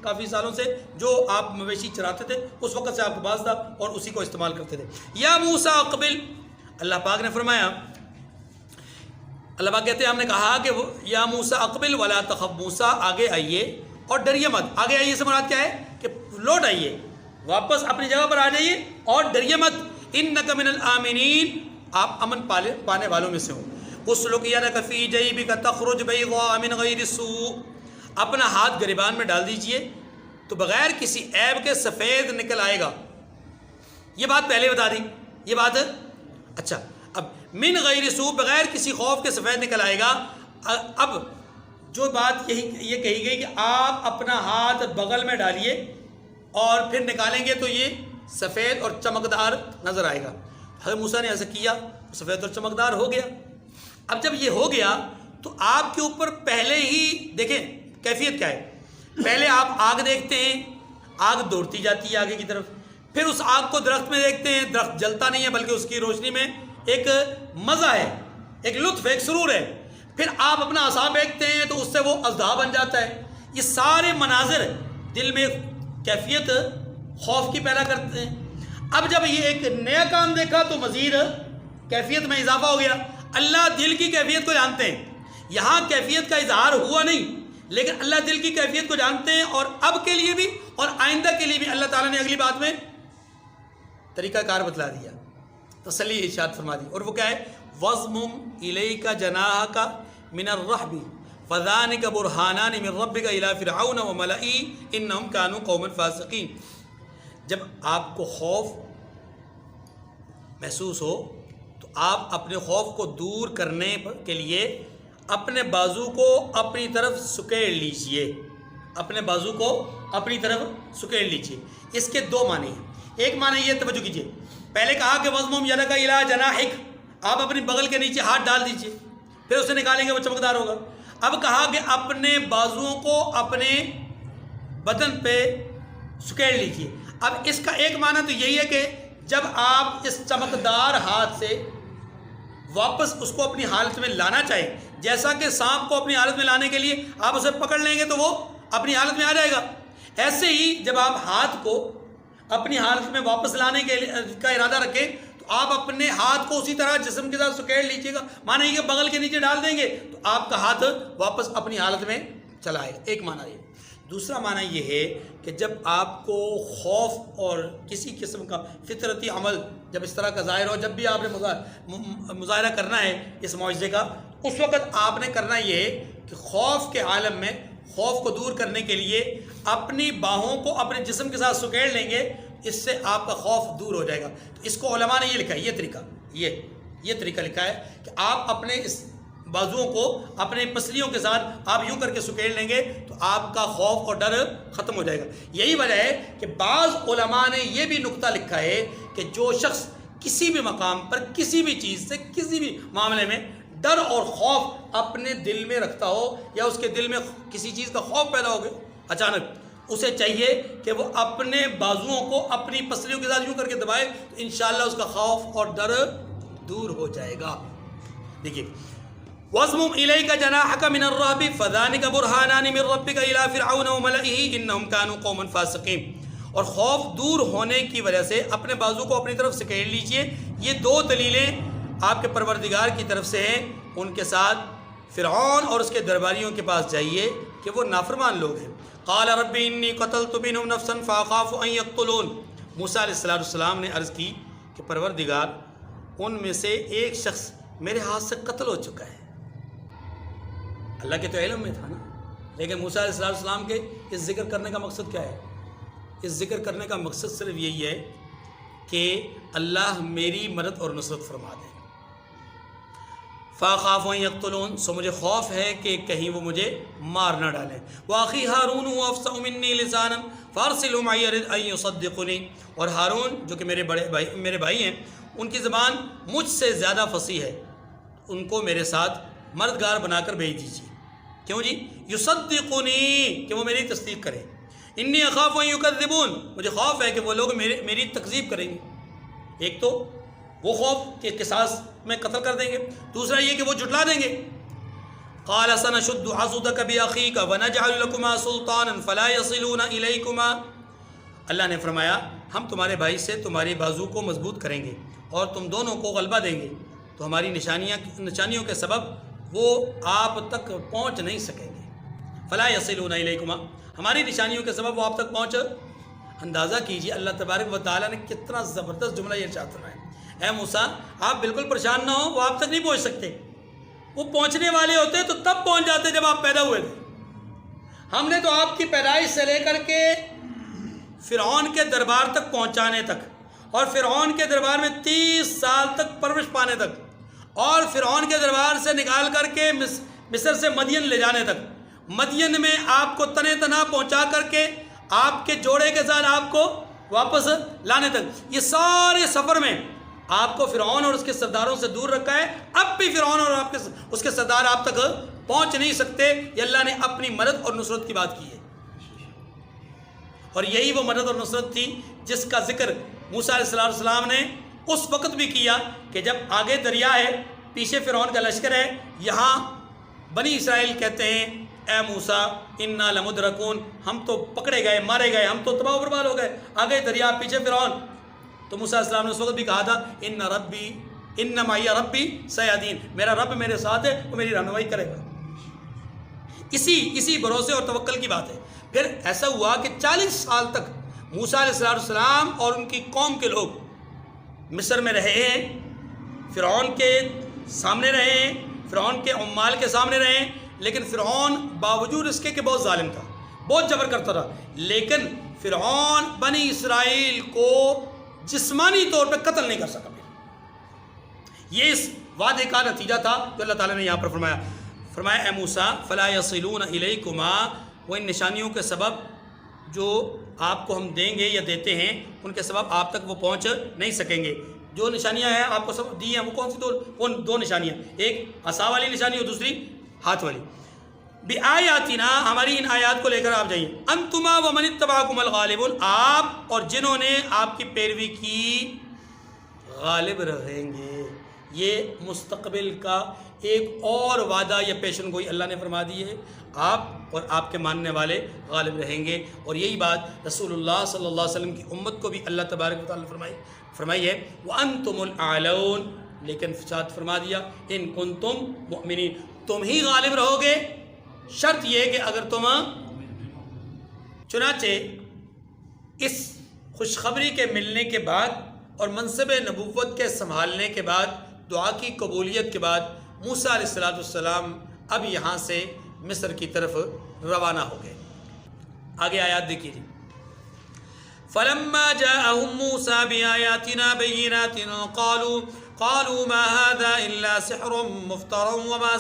کافی سالوں سے، جو آپ مویشی چراتے تھے اس وقت سے آپ کے پاس تھا اور اسی کو استعمال کرتے تھے۔ یا موسیٰ اقبل، اللہ پاک نے فرمایا، اللہ پاک کہتے ہیں ہم نے کہا کہ یا موسیٰ اقبل ولا تخف، موسیٰ آگے آئیے اور ڈریے مت۔ آگے آئیے سے مراد کیا ہے کہ لوٹ آئیے، واپس اپنی جگہ پر آ جائیے اور ڈریے مت، انک من الآمنین، آپ امن پانے والوں میں سے ہوں۔ اسلک یدک فی جیبک تخرج بیضاء من غیر سوء، اپنا ہاتھ گریبان میں ڈال دیجئے تو بغیر کسی عیب کے سفید نکل آئے گا۔ یہ بات پہلے بتا دی، یہ بات اچھا، اب من غیر سوء، بغیر کسی خوف کے سفید نکل آئے گا۔ اب جو بات یہ کہی گئی کہ آپ اپنا ہاتھ بغل میں ڈالیے اور پھر نکالیں گے تو یہ سفید اور چمکدار نظر آئے گا۔ حضرت موسیٰ نے ایسا کیا، سفید اور چمکدار ہو گیا۔ اب جب یہ ہو گیا تو آپ کے اوپر پہلے ہی دیکھیں کیفیت کیا ہے، پہلے آپ آگ دیکھتے ہیں، آگ دوڑتی جاتی ہے آگے کی طرف، پھر اس آگ کو درخت میں دیکھتے ہیں، درخت جلتا نہیں ہے بلکہ اس کی روشنی میں ایک مزہ ہے، ایک لطف ہے، ایک سرور ہے، پھر آپ اپنا عصا پھینکتے ہیں تو اس سے وہ اژدہا بن جاتا ہے۔ یہ سارے مناظر دل میں کیفیت خوف کی پیدا کرتے ہیں۔ اب جب یہ ایک نیا کام دیکھا تو مزید کیفیت میں اضافہ ہو گیا۔ اللہ دل کی کیفیت کو جانتے ہیں، یہاں کیفیت کا اظہار ہوا نہیں لیکن اللہ دل کی کیفیت کو جانتے ہیں، اور اب کے لیے بھی اور آئندہ کے لیے بھی اللہ تعالیٰ نے اگلی بات میں طریقہ کار بتلا دیا، تسلی ارشاد فرما دی، اور وہ کیا ہے، وَضْمُمْ إِلَيْكَ جَنَاحَكَ مِنَ الرَّحْبِ فَذَانِكَ بُرْحَانَانِ مِنْ رَبِّكَ إِلَىٰ فِرْعَوْنَ وَمَلَئِهِ إِنَّهُمْ كَانُوا قَوْمًا فَاسِقِينَ۔ جب آپ کو خوف محسوس ہو تو آپ اپنے خوف کو دور کرنے کے لیے اپنے بازو کو اپنی طرف سکیڑ لیجئے، اپنے بازو کو اپنی طرف سکیڑ لیجئے۔ اس کے دو معنی ہیں، ایک معنی یہ توجہ کیجئے، پہلے کہا کہ وَضْمُمْ يَدَكَ إِلَىٰ جَنَاحِكَ، آپ اپنی بغل کے نیچے ہاتھ ڈال دیجئے، پھر اسے نکالیں گے وہ چمکدار ہوگا۔ اب کہا کہ اپنے بازوؤں کو اپنے بدن پہ سکیڑ لیجئے۔ اب اس کا ایک معنی تو یہی ہے کہ جب آپ اس چمکدار ہاتھ سے واپس اس کو اپنی حالت میں لانا چاہیں، جیسا کہ سانپ کو اپنی حالت میں لانے کے لیے آپ اسے پکڑ لیں گے تو وہ اپنی حالت میں آ جائے گا، ایسے ہی جب آپ ہاتھ کو اپنی حالت میں واپس لانے کا ارادہ رکھیں تو آپ اپنے ہاتھ کو اسی طرح جسم کے ساتھ سکیڑ لیجیے گا، معنی یہ کہ بغل کے نیچے ڈال دیں گے تو آپ کا ہاتھ واپس اپنی حالت میں چلا آئے گا، ایک معنی یہ۔ دوسرا معنی یہ ہے کہ جب آپ کو خوف اور کسی قسم کا فطرتی عمل جب اس طرح کا ظاہر ہو، جب بھی آپ نے مظاہرہ کرنا ہے اس معجزے کا، اس وقت آپ نے کرنا یہ ہے کہ خوف کے عالم میں خوف کو دور کرنے کے لیے اپنی باہوں کو اپنے جسم کے ساتھ سکیڑ لیں گے، اس سے آپ کا خوف دور ہو جائے گا۔ تو اس کو علماء نے یہ لکھا ہے، یہ طریقہ لکھا ہے کہ آپ اپنے اس بازوؤں کو اپنے پسلیوں کے ساتھ آپ یوں کر کے سکیڑ لیں گے تو آپ کا خوف اور ڈر ختم ہو جائے گا۔ یہی وجہ ہے کہ بعض علماء نے یہ بھی نقطہ لکھا ہے کہ جو شخص کسی بھی مقام پر کسی بھی چیز سے کسی بھی معاملے میں ڈر اور خوف اپنے دل میں رکھتا ہو یا اس کے دل میں کسی چیز کا خوف پیدا ہو گیا اچانک، اسے چاہیے کہ وہ اپنے بازوؤں کو اپنی پسلیوں کے ساتھ یوں کر کے دبائے تو انشاءاللہ اس کا خوف اور ڈر دور ہو جائے گا۔ دیکھیے، وَضْمُمْ إِلَيْكَ جَنَاحَكَ مِنَ الرَّهْبِ فَذَانِكَ بُرْهَانَانِ مِنْ رَبِّكَ إِلَىٰ فِرْعَوْنَ وَمَلَئِهِ إِنَّهُمْ كَانُوا قَوْمًا فَاسِقِينَ۔ اور خوف دور ہونے کی وجہ سے اپنے بازو کو اپنی طرف سکیڑ لیجئے۔ یہ دو دلیلیں آپ کے پروردگار کی طرف سے ہیں، ان کے ساتھ فرعون اور اس کے درباریوں کے پاس جائیے کہ وہ نافرمان لوگ ہیں۔ قَالَ رَبِّ إِنِّي قَتَلْتُ مِنْهُمْ نَفْسًا فَأَخَافُ أَنْ يَقْتُلُونِ۔ موسیٰ علیہ السلام نے عرض کی کہ پروردگار، ان میں سے ایک شخص میرے ہاتھ سے قتل ہو چکا ہے۔ اللہ کے تو علم میں تھا نا، لیکن موسیٰ علیہ السلام کے اس ذکر کرنے کا مقصد کیا ہے؟ اس ذکر کرنے کا مقصد صرف یہی ہے کہ اللہ میری مدد اور نصرت فرما دے۔ فَأَخَافُ أَنْ يَقْتُلُونَ، سو مجھے خوف ہے کہ کہیں وہ مجھے مار نہ ڈالیں۔ وَأَخِي هَارُونُ هُوَ أَفْصَحُ مِنِّي لِسَانًا فَأَرْسِلْهُ مَعِيَ يَرِدْ أَنْ يُصَدِّقُنِي۔ اور ہارون جو کہ میرے بھائی ہیں، ان کی زبان مجھ سے زیادہ فصیح ہے، ان کو میرے ساتھ مددگار بنا کر بھیج دیجیے. کیوں جی؟ یصدقونی، کہ وہ میری تصدیق کریں. انی اخاف ان یکذبون، مجھے خوف ہے کہ وہ لوگ میری تکذیب کریں گے. ایک تو وہ خوف کہ قصاص میں قتل کر دیں گے، دوسرا یہ کہ وہ جھٹلا دیں گے. قال سنشد عضدک باخیک ونجعل لکما سلطانا فلا یصلون الیکما. اللہ نے فرمایا ہم تمہارے بھائی سے تمہاری بازو کو مضبوط کریں گے اور تم دونوں کو غلبہ دیں گے، تو ہماری نشانیوں کے سبب وہ آپ تک پہنچ نہیں سکیں گے. فلا یصلون الیکما، ہماری نشانیوں کے سبب وہ آپ تک پہنچ. اندازہ کیجیے اللہ تبارک و تعالیٰ نے کتنا زبردست جملہ یہ ارشاد فرمایا. اے موسیٰ آپ بالکل پریشان نہ ہو، وہ آپ تک نہیں پہنچ سکتے. وہ پہنچنے والے ہوتے تو تب پہنچ جاتے جب آپ پیدا ہوئے تھے. ہم نے تو آپ کی پیدائش سے لے کر کے فرعون کے دربار تک پہنچانے تک، اور فرعون کے دربار میں 30 سال تک پرورش پانے تک، اور فرعون کے دربار سے نکال کر کے مصر سے مدین لے جانے تک، مدین میں آپ کو تنے تنہا پہنچا کر کے آپ کے جوڑے کے ساتھ آپ کو واپس لانے تک، یہ سارے سفر میں آپ کو فرعون اور اس کے سرداروں سے دور رکھا ہے. اب بھی فرعون اور اس کے سردار آپ تک پہنچ نہیں سکتے. یہ اللہ نے اپنی مدد اور نصرت کی بات کی ہے، اور یہی وہ مدد اور نصرت تھی جس کا ذکر موسیٰ علیہ السلام نے اس وقت بھی کیا کہ جب آگے دریا ہے، پیچھے فرعون کا لشکر ہے. یہاں بنی اسرائیل کہتے ہیں اے موسیٰ انا لمدرکون، ہم تو پکڑے گئے، مارے گئے، ہم تو تباہ و برباد ہو گئے. آگے دریا، پیچھے فرعون. تو موسیٰ علیہ السلام نے اس وقت بھی کہا تھا ان معی ربی سیہدین، میرا رب میرے ساتھ ہے، وہ میری رہنمائی کرے گا. اسی بھروسے اور توکل کی بات ہے. پھر ایسا ہوا کہ 40 سال تک موسیٰ علیہ السلام اور ان کی قوم کے لوگ مصر میں رہے ہیں، فرعون کے سامنے رہے ہیں، فرعون کے عمال کے سامنے رہے ہیں. لیکن فرعون باوجود اس کے کہ بہت ظالم تھا، بہت جبر کرتا تھا، لیکن فرعون بنی اسرائیل کو جسمانی طور پہ قتل نہیں کر سکا. یہ اس وعدے کا نتیجہ تھا جو اللہ تعالیٰ نے یہاں پر فرمایا اے موسیٰ فلا یصلون الیکما، وہ ان نشانیوں کے سبب جو آپ کو ہم دیں گے یا دیتے ہیں ان کے سبب آپ تک وہ پہنچ نہیں سکیں گے. جو نشانیاں ہیں آپ کو سب دی ہیں وہ کون سی؟ وہ دو نشانیاں، ایک عصا والی نشانی اور دوسری ہاتھ والی. بآیاتنا، ہماری ان آیات کو لے کر آپ جائیے. انتما ومن اتبعکم الغالبون، آپ اور جنہوں نے آپ کی پیروی کی غالب رہیں گے. یہ مستقبل کا ایک اور وعدہ یا پیشن گوئی اللہ نے فرما دی ہے، آپ اور آپ کے ماننے والے غالب رہیں گے. اور یہی بات رسول اللہ صلی اللہ علیہ وسلم کی امت کو بھی اللہ تبارک و تعالیٰ نے فرمائی ہے وَأَنْتُمُ الْأَعْلَوْنَ، لیکن ساتھ فرما دیا ان کنتم مؤمنین، تم ہی غالب رہو گے، شرط یہ کہ اگر تم. چنانچہ اس خوشخبری کے ملنے کے بعد اور منصب نبوت کے سنبھالنے کے بعد، دعا کی قبولیت کے بعد، موسیٰ علیہ السلام اب یہاں سے مصر کی طرف روانہ ہو گئے. آگے آیات دیکھیے جی. فَلَمَّا جَاءَهُم مُوسَىٰ بِآيَاتِنَا بَيِّنَاتٍ قَالُوا مَا هَذَا إِلَّا سِحْرٌ مُفْتَرًى وَمَا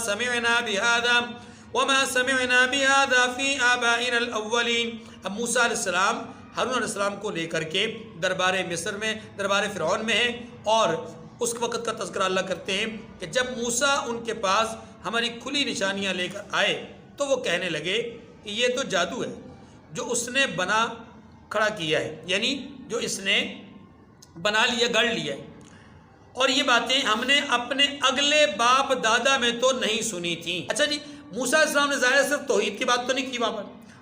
سَمِعْنَا بِهَذَا فِي آبَائِنَا الْأَوَّلِينَ. اب موسیٰ علیہ السلام ہارون علیہ السلام کو لے کر کے دربار مصر میں، دربار فرعون میں ہیں، اور اس وقت کا تذکرہ اللہ کرتے ہیں کہ جب موسیٰ ان کے پاس ہماری کھلی نشانیاں لے کر آئے تو وہ کہنے لگے کہ یہ تو جادو ہے جو اس نے بنا کھڑا کیا ہے، یعنی جو اس نے بنا لیا، گڑھ لیا ہے، اور یہ باتیں ہم نے اپنے اگلے باپ دادا میں تو نہیں سنی تھیں. اچھا جی، موسیٰ علیہ السلام نے ظاہر صرف توحید کی بات تو نہیں کی،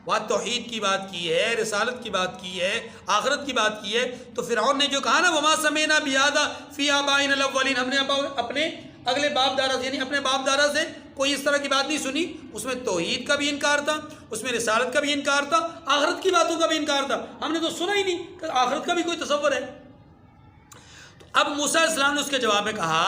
وہاں توحید کی بات کی ہے، رسالت کی بات کی ہے، آخرت کی بات کی ہے. تو فرعون نے جو کہا نا وَمَا سَمِعْنَا بِهَذَا فِي آبَائِنَا الْأَوَّلِينَ، ہم نے اپنے اگلے باپ دادا یعنی اپنے باپ دادا سے کوئی اس طرح کی بات نہیں سنی. اس میں توحید کا بھی انکار تھا، اس میں رسالت کا بھی انکار تھا، آخرت کی باتوں کا بھی انکار تھا. ہم نے تو سنا ہی نہیں کہ آخرت کا بھی کوئی تصور ہے. تو اب موسیٰ علیہ السلام نے اس کے جواب میں کہا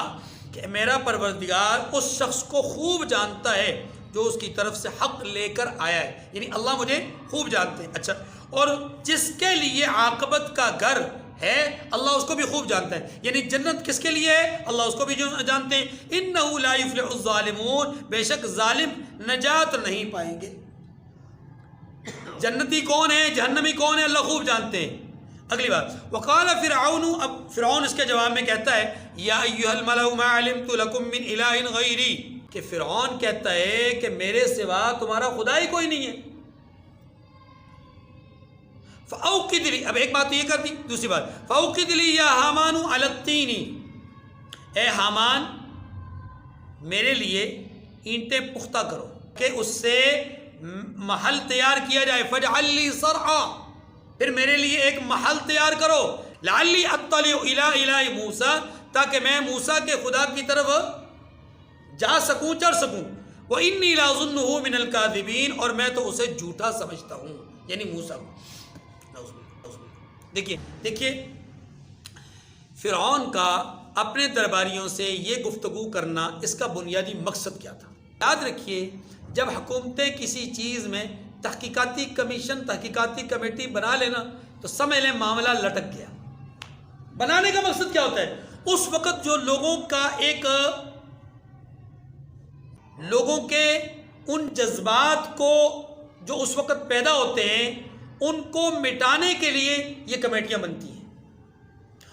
کہ میرا پروردگار اس شخص کو خوب جانتا ہے جو اس کی طرف سے حق لے کر آیا ہے، یعنی اللہ مجھے خوب جانتے ہیں. اچھا، اور جس کے لیے عاقبت کا گھر ہے اللہ اس کو بھی خوب جانتا ہے، یعنی جنت کس کے لیے ہے اللہ اس کو بھی جانتے ہیں. اِنَّهُ لَا يُفْلِحُ الظَّالِمُونَ، بے شک ظالم نجات نہیں پائیں گے. جنتی کون ہے، جہنمی کون ہے، اللہ خوب جانتے ہیں. اگلی بات وقال فرعون، اب فرعون اس کے جواب میں کہتا ہے یا ایھا الملأ ما علمت لکم من الہ غیری، کہ فرعون کہتا ہے کہ میرے سوا تمہارا خدا ہی کوئی نہیں ہے. فَأَوْقِدْ لِي، اب ایک بات تو یہ کر دی، دوسری بات فَأَوْقِدْ لِي يَا حَامَانُ عَلَى الطِّينِ، اے حامان میرے لیے اینٹیں پختہ کرو کہ اس سے محل تیار کیا جائے. فَاجْعَلْ لِي صَرْعًا، پھر میرے لیے ایک محل تیار کرو. لَعَلِّي أَطَّلِعُ إِلَىٰ إِلَٰهِ مُوسَىٰ، تاکہ میں موسیٰ کے خدا کی طرف جا سکوں، چڑھ سکوں. وَإِنِّي لَأَظُنُّهُ مِنَ الْكَاذِبِينَ، اور میں تو اسے جھوٹا سمجھتا ہوں، یعنی موسیٰ کو. دیکھیے فرعون کا اپنے درباریوں سے یہ گفتگو کرنا، اس کا بنیادی مقصد کیا تھا؟ یاد رکھیے جب حکومتیں کسی چیز میں تحقیقاتی کمیشن، تحقیقاتی کمیٹی بنا لینا تو سمجھ لیں معاملہ لٹک گیا. بنانے کا مقصد کیا ہوتا ہے؟ اس وقت جو لوگوں کے ان جذبات کو جو اس وقت پیدا ہوتے ہیں ان کو مٹانے کے لیے یہ کمیٹیاں بنتی ہیں،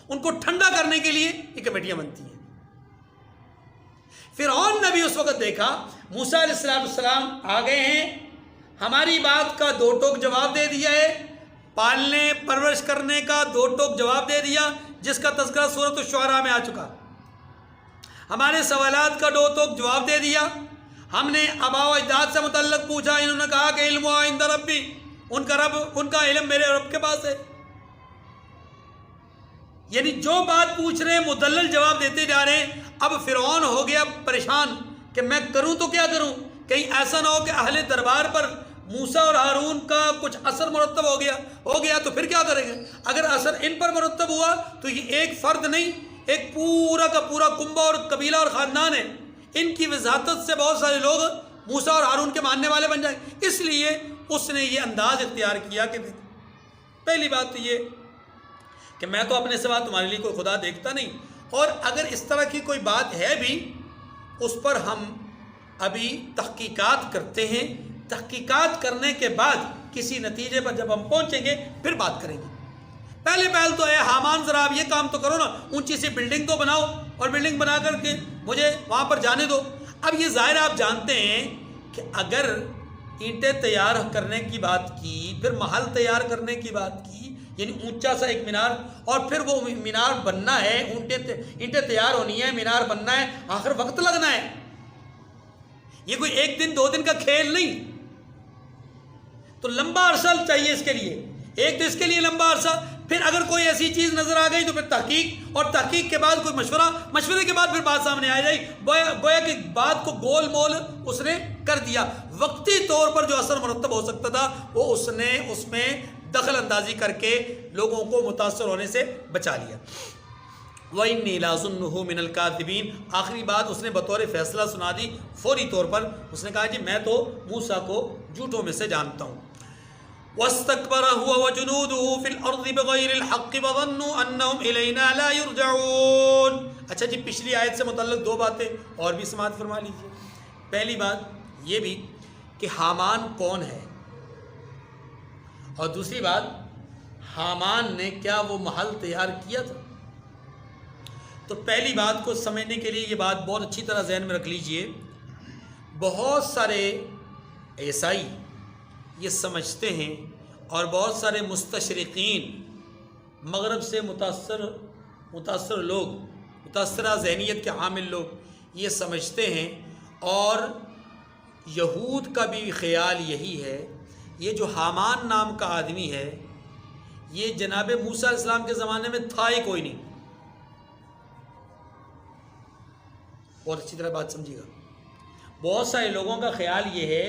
ان کو ٹھنڈا کرنے کے لیے یہ کمیٹیاں بنتی ہیں. فرعون نے بھی اس وقت دیکھا موسیٰ علیہ السلام آ گئے ہیں، ہماری بات کا دو ٹوک جواب دے دیا ہے، پالنے پرورش کرنے کا دو ٹوک جواب دے دیا جس کا تذکرہ سورۃ الشعراء میں آ چکا. ہمارے سوالات کا دو ٹوک جواب دے دیا. ہم نے آباء و اجداد سے متعلق پوچھا، انہوں نے کہا کہ علم عند ربی، ان کا علم میرے رب کے پاس ہے. یعنی جو بات پوچھ رہے ہیں مدلل جواب دیتے جا رہے ہیں. اب فرعون ہو گیا پریشان کہ میں کروں تو کیا کروں، کہیں ایسا نہ ہو کہ اہل دربار پر موسیٰ اور ہارون کا کچھ اثر مرتب ہو گیا تو پھر کیا کریں گے؟ اگر اثر ان پر مرتب ہوا تو یہ ایک فرد نہیں، ایک پورا کا پورا کنبہ اور قبیلہ اور خاندان ہے. ان کی وضاحت سے بہت سارے لوگ موسیٰ اور ہارون کے ماننے والے بن جائیں. اس لیے اس نے یہ انداز اختیار کیا کہ پہلی بات تو یہ کہ میں تو اپنے سوا تمہارے لیے کوئی خدا دیکھتا نہیں، اور اگر اس طرح کی کوئی بات ہے بھی اس پر ہم ابھی تحقیقات کرتے ہیں، تحقیقات کرنے کے بعد کسی نتیجے پر جب ہم پہنچیں گے پھر بات کریں گے. پہل تو اے حامان ذرا آپ یہ کام تو کرو نا، اونچی سی بلڈنگ تو بناؤ اور بلڈنگ بنا کر کے مجھے وہاں پر جانے دو. اب یہ ظاہر آپ جانتے ہیں کہ اگر اینٹیں تیار کرنے کی بات کی، پھر محل تیار کرنے کی بات کی، یعنی اونچا سا ایک مینار، اور پھر وہ مینار بننا ہے، اینٹیں تیار ہونی ہے، مینار بننا ہے، آخر وقت لگنا ہے. یہ کوئی ایک دن دو دن کا کھیل نہیں، تو لمبا عرصہ چاہیے اس کے لیے. ایک تو اس کے لیے لمبا عرصہ، پھر اگر کوئی ایسی چیز نظر آ گئی تو پھر تحقیق، اور تحقیق کے بعد کوئی مشورے کے بعد پھر بات سامنے آ جائے. گویا کہ بات کو گول مول اس نے کر دیا. وقتی طور پر جو اثر مرتب ہو سکتا تھا وہ اس نے اس میں دخل اندازی کر کے لوگوں کو متاثر ہونے سے بچا لیا. وَإِنِّي لَأَظُنُّهُ مِنَ الْكَاذِبِينَ، آخری بات اس نے بطور فیصلہ سنا دی. فوری طور پر اس نے کہا جی میں تو موسیٰ کو جھوٹوں میں سے جانتا ہوں. وَاسْتَكْبَرَ هُوَ وَجُنُودُهُ فِي الْأَرْضِ بِغَيْرِ الْحَقِّ وَظَنُّوا أَنَّهُمْ إِلَيْنَا لَا يُرْجَعُونَ. اچھا جی پچھلی آیت سے متعلق دو باتیں اور بھی سماعت فرما لیجیے. پہلی بات یہ بھی کہ حامان کون ہے، اور دوسری بات حامان نے کیا وہ محل تیار کیا تھا. تو پہلی بات کو سمجھنے کے لیے یہ بات بہت اچھی طرح ذہن میں رکھ لیجئے. بہت سارے عیسائی یہ سمجھتے ہیں، اور بہت سارے مستشرقین مغرب سے متاثر لوگ، متاثرہ ذہنیت کے حامل لوگ یہ سمجھتے ہیں، اور یہود کا بھی خیال یہی ہے، یہ جو حامان نام کا آدمی ہے یہ جناب موسیٰ علیہ السلام کے زمانے میں تھا ہی کوئی نہیں. اور اچھی طرح بات سمجھیے گا. بہت سارے لوگوں کا خیال یہ ہے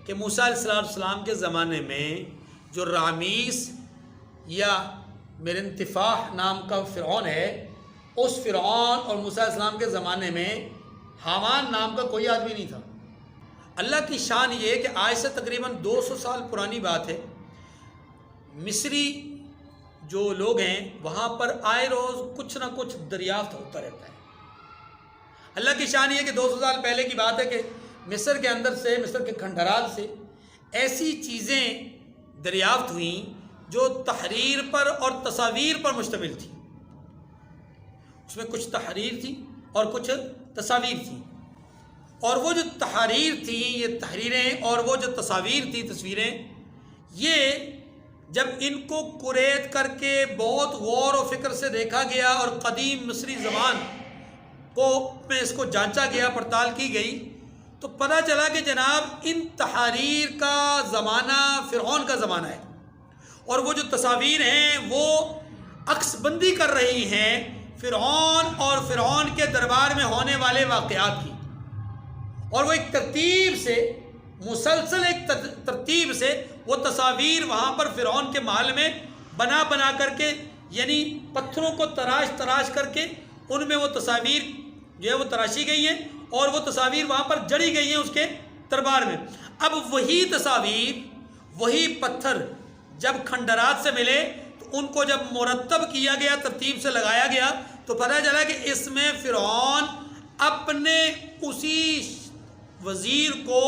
کہ موسیٰ علیہ السلام کے زمانے میں جو رامیس یا مرنتفاح نام کا فرعون ہے، اس فرعون اور موسیٰ علیہ السلام کے زمانے میں حامان نام کا کوئی آدمی نہیں تھا. اللہ کی شان یہ ہے کہ آج سے تقریباً 200 سال پرانی بات ہے، مصری جو لوگ ہیں وہاں پر آئے روز کچھ نہ کچھ دریافت ہوتا رہتا ہے. اللہ کی شان یہ ہے کہ 200 سال پہلے کی بات ہے کہ مصر کے اندر سے، مصر کے کھنڈرات سے ایسی چیزیں دریافت ہوئیں جو تحریر پر اور تصاویر پر مشتمل تھی. اس میں کچھ تحریر تھی اور کچھ تصاویر تھی. اور وہ جو تحریر تھیں، یہ تحریریں اور وہ جو تصاویر تھیں، تصویریں، یہ جب ان کو قرید کر کے بہت غور و فکر سے دیکھا گیا اور قدیم مصری زبان کو میں اس کو جانچا گیا، پڑتال کی گئی، تو پتہ چلا کہ جناب ان تحریر کا زمانہ فرعون کا زمانہ ہے، اور وہ جو تصاویر ہیں وہ عکس بندی کر رہی ہیں فرعون اور فرعون کے دربار میں ہونے والے واقعات کی، اور وہ ایک ترتیب سے، مسلسل ایک ترتیب سے وہ تصاویر وہاں پر فرعون کے محل میں بنا بنا کر کے، یعنی پتھروں کو تراش تراش کر کے ان میں وہ تصاویر جو ہے وہ تراشی گئی ہیں، اور وہ تصاویر وہاں پر جڑی گئی ہیں اس کے دربار میں۔ اب وہی تصاویر، وہی پتھر جب کھنڈرات سے ملے تو ان کو جب مرتب کیا گیا، ترتیب سے لگایا گیا، تو پتہ چلا کہ اس میں فرعون اپنے اسی وزیر کو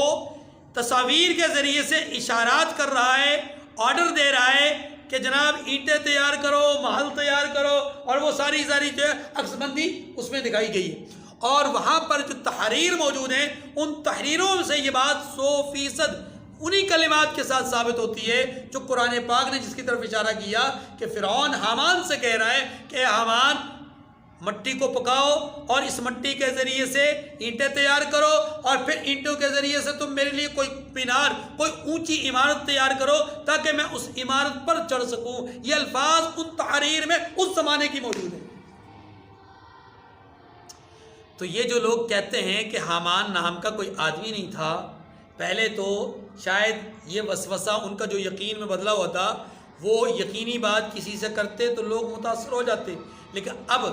تصاویر کے ذریعے سے اشارات کر رہا ہے، آرڈر دے رہا ہے کہ جناب اینٹیں تیار کرو، محل تیار کرو، اور وہ ساری جو ہے عکس بندی اس میں دکھائی گئی ہے۔ اور وہاں پر جو تحریر موجود ہیں، ان تحریروں سے یہ بات 100% انہی کلمات کے ساتھ ثابت ہوتی ہے جو قرآن پاک نے جس کی طرف اشارہ کیا کہ فرعون حامان سے کہہ رہا ہے کہ اے حامان، مٹی کو پکاؤ اور اس مٹی کے ذریعے سے اینٹیں تیار کرو، اور پھر اینٹوں کے ذریعے سے تم میرے لیے کوئی مینار، کوئی اونچی عمارت تیار کرو تاکہ میں اس عمارت پر چڑھ سکوں۔ یہ الفاظ ان تحریر میں اس زمانے کی موجود ہیں۔ تو یہ جو لوگ کہتے ہیں کہ حامان نام کا کوئی آدمی نہیں تھا، پہلے تو شاید یہ وسوسہ ان کا جو یقین میں بدلا ہوا تھا، وہ یقینی بات کسی سے کرتے تو لوگ متاثر ہو جاتے، لیکن اب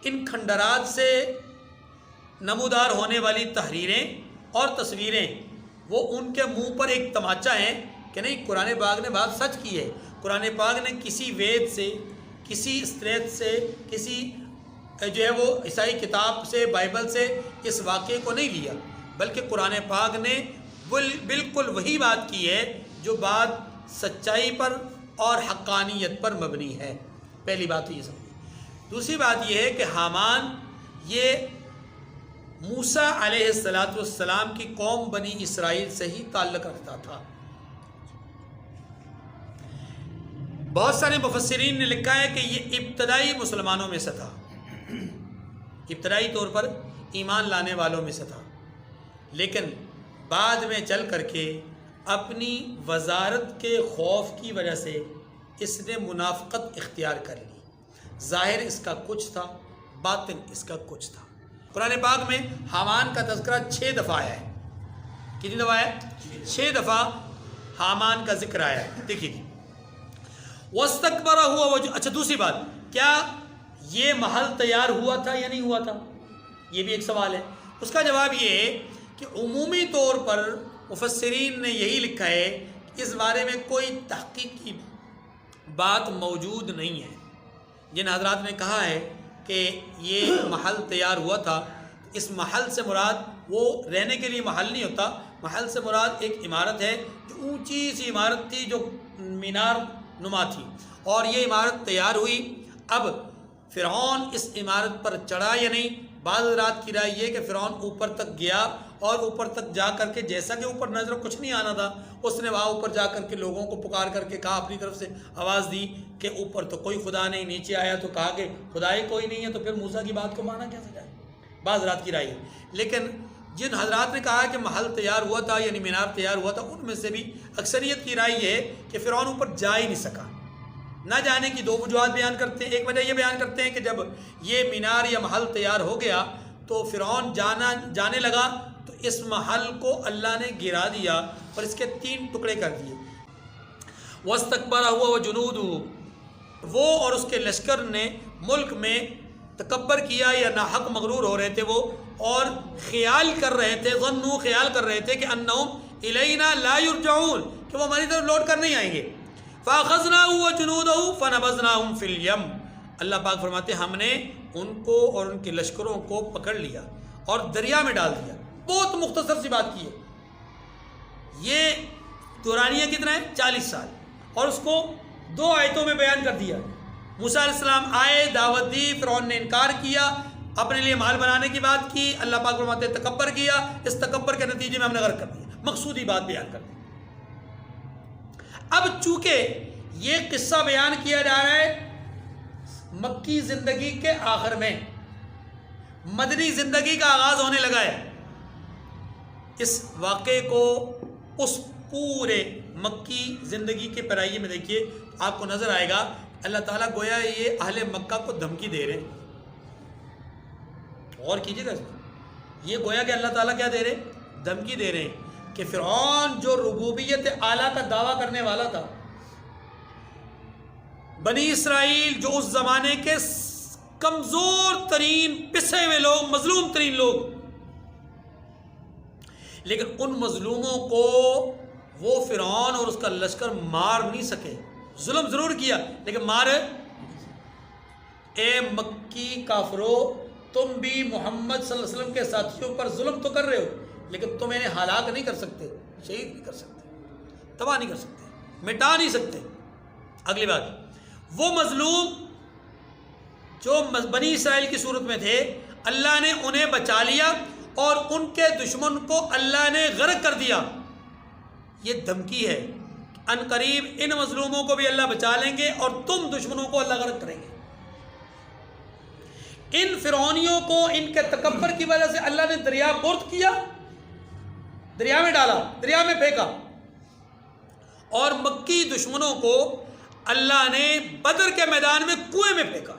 ان کھنڈرات سے نمودار ہونے والی تحریریں اور تصویریں وہ ان کے منہ پر ایک تماچا ہیں کہ نہیں، قرآن پاک نے بات سچ کی ہے۔ قرآن پاک نے کسی وید سے، کسی استریت سے، کسی جو ہے وہ عیسائی کتاب سے، بائبل سے اس واقعے کو نہیں لیا، بلکہ قرآن پاک نے بالکل وہی بات کی ہے جو بات سچائی پر اور حقانیت پر مبنی ہے۔ پہلی بات تو یہ سمجھیں۔ دوسری بات یہ ہے کہ حامان یہ موسیٰ علیہ السلام کی قوم بنی اسرائیل سے ہی تعلق رکھتا تھا۔ بہت سارے مفسرین نے لکھا ہے کہ یہ ابتدائی مسلمانوں میں سے تھا، ابتدائی طور پر ایمان لانے والوں میں سے تھا، لیکن بعد میں چل کر کے اپنی وزارت کے خوف کی وجہ سے اس نے منافقت اختیار کر لی۔ ظاہر اس کا کچھ تھا، باطن اس کا کچھ تھا۔ قرآن پاک میں حامان کا تذکرہ 6 دفعہ آیا ہے۔ کتنی دفعہ ہے؟ 6 دفعہ حامان کا ذکر آیا ہے۔ دیکھیے جی، وَاسْتَكْبَرَ هُوَ وَجُنُودُهُ۔ اچھا، دوسری بات، کیا یہ محل تیار ہوا تھا یا نہیں ہوا تھا؟ یہ بھی ایک سوال ہے۔ اس کا جواب یہ ہے کہ عمومی طور پر مفسرین نے یہی لکھا ہے کہ اس بارے میں کوئی تحقیقی بات موجود نہیں ہے۔ جن حضرات نے کہا ہے کہ یہ محل تیار ہوا تھا، اس محل سے مراد وہ رہنے کے لیے محل نہیں ہوتا، محل سے مراد ایک عمارت ہے جو اونچی سی عمارت تھی، جو مینار نما تھی، اور یہ عمارت تیار ہوئی۔ اب فرعون اس عمارت پر چڑھا یا نہیں؟ بعض حضرات کی رائے یہ کہ فرعون اوپر تک گیا، اور اوپر تک جا کر کے جیسا کہ اوپر نظر کچھ نہیں آنا تھا، اس نے وہاں اوپر جا کر کے لوگوں کو پکار کر کے کہا، اپنی طرف سے آواز دی کہ اوپر تو کوئی خدا نہیں، نیچے آیا تو کہا کہ خدا ہی کوئی نہیں ہے، تو پھر موسیٰ کی بات کو مانا کیسے جائے؟ بعض حضرات کی رائے ہے۔ لیکن جن حضرات نے کہا کہ محل تیار ہوا تھا یعنی مینار تیار ہوا تھا، ان میں سے بھی اکثریت کی رائے یہ ہے کہ فرعون اوپر جا ہی نہیں سکا۔ نہ جانے کی 2 وجوہات بیان کرتے ہیں۔ ایک وجہ یہ بیان کرتے ہیں کہ جب یہ مینار یا محل تیار ہو گیا تو فرعون جانے لگا تو اس محل کو اللہ نے گرا دیا اور اس کے 3 ٹکڑے کر دیے۔ وَاسْتَكْبَرَ هُوَ وَجُنُودُهُ، وہ اور اس کے لشکر نے ملک میں تکبر کیا یا ناحق مغرور ہو رہے تھے وہ، اور خیال کر رہے تھے، ظنوا، خیال کر رہے تھے کہ انہم الینا لا یرجعون، کہ وہ ہماری طرف لوٹ کر نہیں آئیں گے۔ فَأَخَذْنَاهُ وَجُنُودَهُ فَنَبَذْنَاهُمْ فِي الْيَمِّ، اللہ پاک فرماتے ہیں ہم نے ان کو اور ان کے لشکروں کو پکڑ لیا اور دریا میں ڈال دیا۔ بہت مختصر سی بات کی ہے۔ یہ دورانیہ کتنا ہے؟ 40 سال، اور اس کو 2 آیتوں میں بیان کر دیا۔ موسیٰ علیہ السلام آئے، دعوت دی، فرعون نے انکار کیا، اپنے لیے مال بنانے کی بات کی، اللہ پاک فرماتے ہیں تکبر کیا، اس تکبر کے نتیجے میں ہم نے غرق کر دیا، مقصودی بات بیان کر دی۔ اب چونکہ یہ قصہ بیان کیا جا رہا ہے مکی زندگی کے آخر میں، مدنی زندگی کا آغاز ہونے لگا ہے، اس واقعے کو اس پورے مکی زندگی کے پیرائیے میں دیکھیے، آپ کو نظر آئے گا اللہ تعالیٰ گویا یہ اہل مکہ کو دھمکی دے رہے ہیں۔ غور کیجیے گا، یہ گویا کہ اللہ تعالیٰ کیا دے رہے ہیں؟ دھمکی دے رہے ہیں کہ فرعون جو ربوبیت اعلیٰ کا دعویٰ کرنے والا تھا، بنی اسرائیل جو اس زمانے کے کمزور ترین پسے ہوئے لوگ، مظلوم ترین لوگ، لیکن ان مظلوموں کو وہ فرعون اور اس کا لشکر مار نہیں سکے، ظلم ضرور کیا لیکن مار۔ اے مکی کافرو، تم بھی محمد صلی اللہ علیہ وسلم کے ساتھیوں پر ظلم تو کر رہے ہو، لیکن تم انہیں ہلاک نہیں کر سکتے، شہید نہیں کر سکتے، تباہ نہیں کر سکتے، مٹا نہیں سکتے۔ اگلی بات، وہ مظلوم جو بنی اسرائیل کی صورت میں تھے، اللہ نے انہیں بچا لیا اور ان کے دشمن کو اللہ نے غرق کر دیا۔ یہ دھمکی ہے، ان قریب ان مظلوموں کو بھی اللہ بچا لیں گے اور تم دشمنوں کو اللہ غرق کریں گے۔ ان فرعونیوں کو ان کے تکبر کی وجہ سے اللہ نے دریا برد کیا، دریا میں ڈالا، دریا میں پھینکا، اور مکی دشمنوں کو اللہ نے بدر کے میدان میں کنویں میں پھینکا۔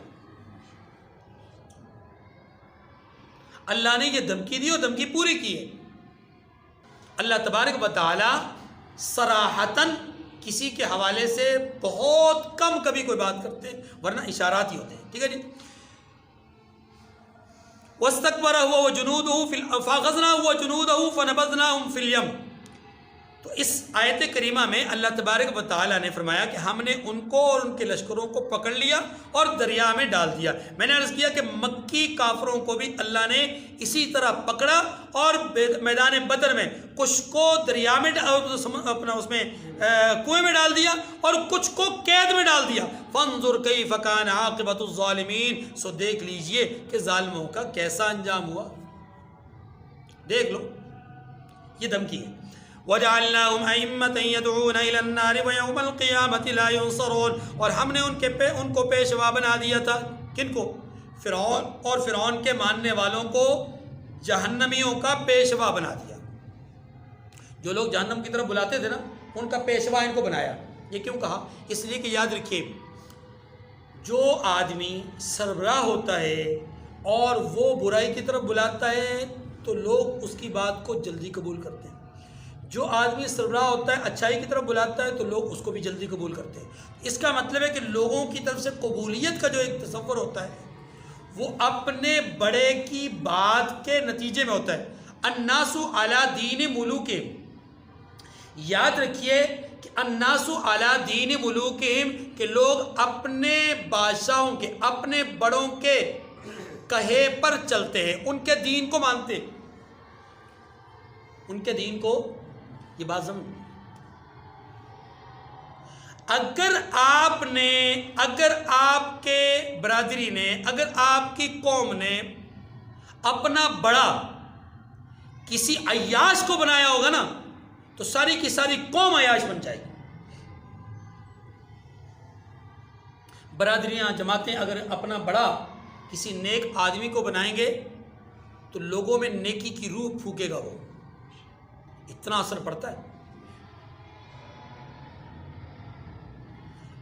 اللہ نے یہ دھمکی دی اور دھمکی پوری کی ہے۔ اللہ تبارک و تعالی صراحتاً کسی کے حوالے سے بہت کم کبھی کوئی بات کرتے ہیں، ورنہ اشارات ہی ہوتے ہیں، ٹھیک ہے جی۔ وَاسْتَكْبَرَ هُوَ وَجُنُودُهُ فَأَخَذْنَاهُ وَجُنُودَهُ فَنَبَذْنَاهُمْ فِي الْيَمِّ۔ تو اس آیت کریمہ میں اللہ تبارک و تعالیٰ نے فرمایا کہ ہم نے ان کو اور ان کے لشکروں کو پکڑ لیا اور دریا میں ڈال دیا۔ میں نے عرض کیا کہ مکی کافروں کو بھی اللہ نے اسی طرح پکڑا اور میدان بدر میں کچھ کو دریا میں اپنا اس میں کنویں میں ڈال دیا اور کچھ کو قید میں ڈال دیا۔ فَانظُرْ كَيْفَ كَانَ عَاقِبَةُ الظَّالِمِينَ، سو دیکھ لیجئے کہ ظالموں کا کیسا انجام ہوا، دیکھ لو، یہ دھمکی ہے۔ وَجَعَلْنَاهُمْ أَئِمَّةً يَدْعُونَ إِلَى النَّارِ وَيَوْمَ الْقِيَامَةِ لَا يُنصَرُونَ، اور ہم نے ان کو پیشوا بنا دیا تھا، کن کو؟ فرعون، اور فرعون کے ماننے والوں کو جہنمیوں کا پیشوا بنا دیا۔ جو لوگ جہنم کی طرف بلاتے تھے نا، ان کا پیشوا ان کو بنایا۔ یہ کیوں کہا؟ اس لیے کہ یاد رکھیے، جو آدمی سربراہ ہوتا ہے اور وہ برائی کی طرف بلاتا ہے تو لوگ اس کی بات کو جلدی قبول کرتے ہیں، جو آدمی سربراہ ہوتا ہے اچھائی کی طرف بلاتا ہے تو لوگ اس کو بھی جلدی قبول کرتے ہیں۔ اس کا مطلب ہے کہ لوگوں کی طرف سے قبولیت کا جو ایک تصور ہوتا ہے وہ اپنے بڑے کی بات کے نتیجے میں ہوتا ہے۔ الناس علی دین ملوکہم، یاد رکھیے کہ الناس علی دین ملوکہم، کہ لوگ اپنے بادشاہوں کے، اپنے بڑوں کے کہے پر چلتے ہیں، ان کے دین کو مانتے ہیں، ان کے دین کو، یہ بات سمجھ۔ اگر آپ کے برادری نے، اگر آپ کی قوم نے اپنا بڑا کسی عیاش کو بنایا ہوگا نا تو ساری کی ساری قوم عیاش بن جائے گی۔ برادریاں، جماعتیں اگر اپنا بڑا کسی نیک آدمی کو بنائیں گے تو لوگوں میں نیکی کی روح پھونکے گا، وہ اتنا اثر پڑتا ہے۔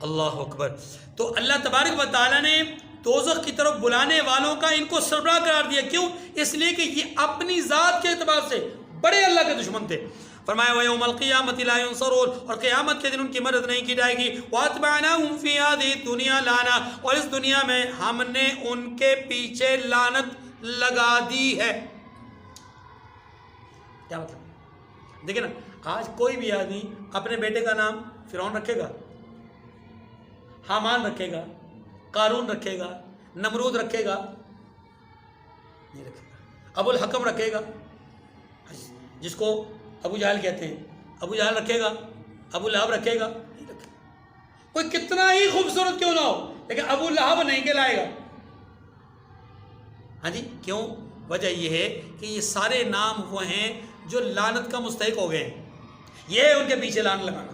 اللہ اکبر۔ تو اللہ تبارک و تعالیٰ نے دوزخ کی طرف بلانے والوں کا ان کو سربراہ قرار دیا، کیوں؟ اس لیے کہ یہ اپنی ذات کے اعتبار سے بڑے اللہ کے دشمن تھے۔ فرمایا وَيَوْمَ الْقِيَامَةِ لَا يُنصَرُونَ، اور قیامت کے دن ان کی مدد نہیں کی جائے گی۔ وَأَتْبَعْنَاهُمْ فِي هَذِهِ الدُّنْيَا لَعْنَةً، اور اس دنیا میں ہم نے ان کے پیچھے لعنت لگا دی ہے۔ کیا مطلب؟ دیکھیں نا، آج کوئی بھی آدمی اپنے بیٹے کا نام فرعون رکھے گا، حامان رکھے گا، قارون رکھے گا، نمرود رکھے گا؟ نہیں رکھے گا۔ ابو الحکم رکھے گا، جس کو ابو جہل کہتے ہیں، ابو جہل رکھے گا، ابو لہب رکھے گا؟ نہیں رکھے گا۔ کوئی کتنا ہی خوبصورت کیوں نہ ہو، لیکن ابو لہب نہیں کہلائے گا۔ ہاں جی کیوں؟ وجہ یہ ہے کہ یہ سارے نام وہ ہیں جو لعنت کا مستحق ہو گئے ہیں، یہ ہے ان کے پیچھے لعنت لگانا۔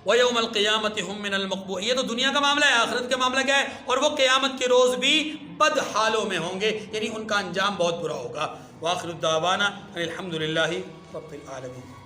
وَيَوْمَ الْقِيَامَةِ هُمْ مِنَ الْمَقْبُوحِينَ، یہ تو دنیا کا معاملہ ہے، آخرت کا معاملہ کیا ہے؟ اور وہ قیامت کے روز بھی بد حالوں میں ہوں گے، یعنی ان کا انجام بہت برا ہوگا۔ وآخر الدعوانا الحمد للہ رب العالمین۔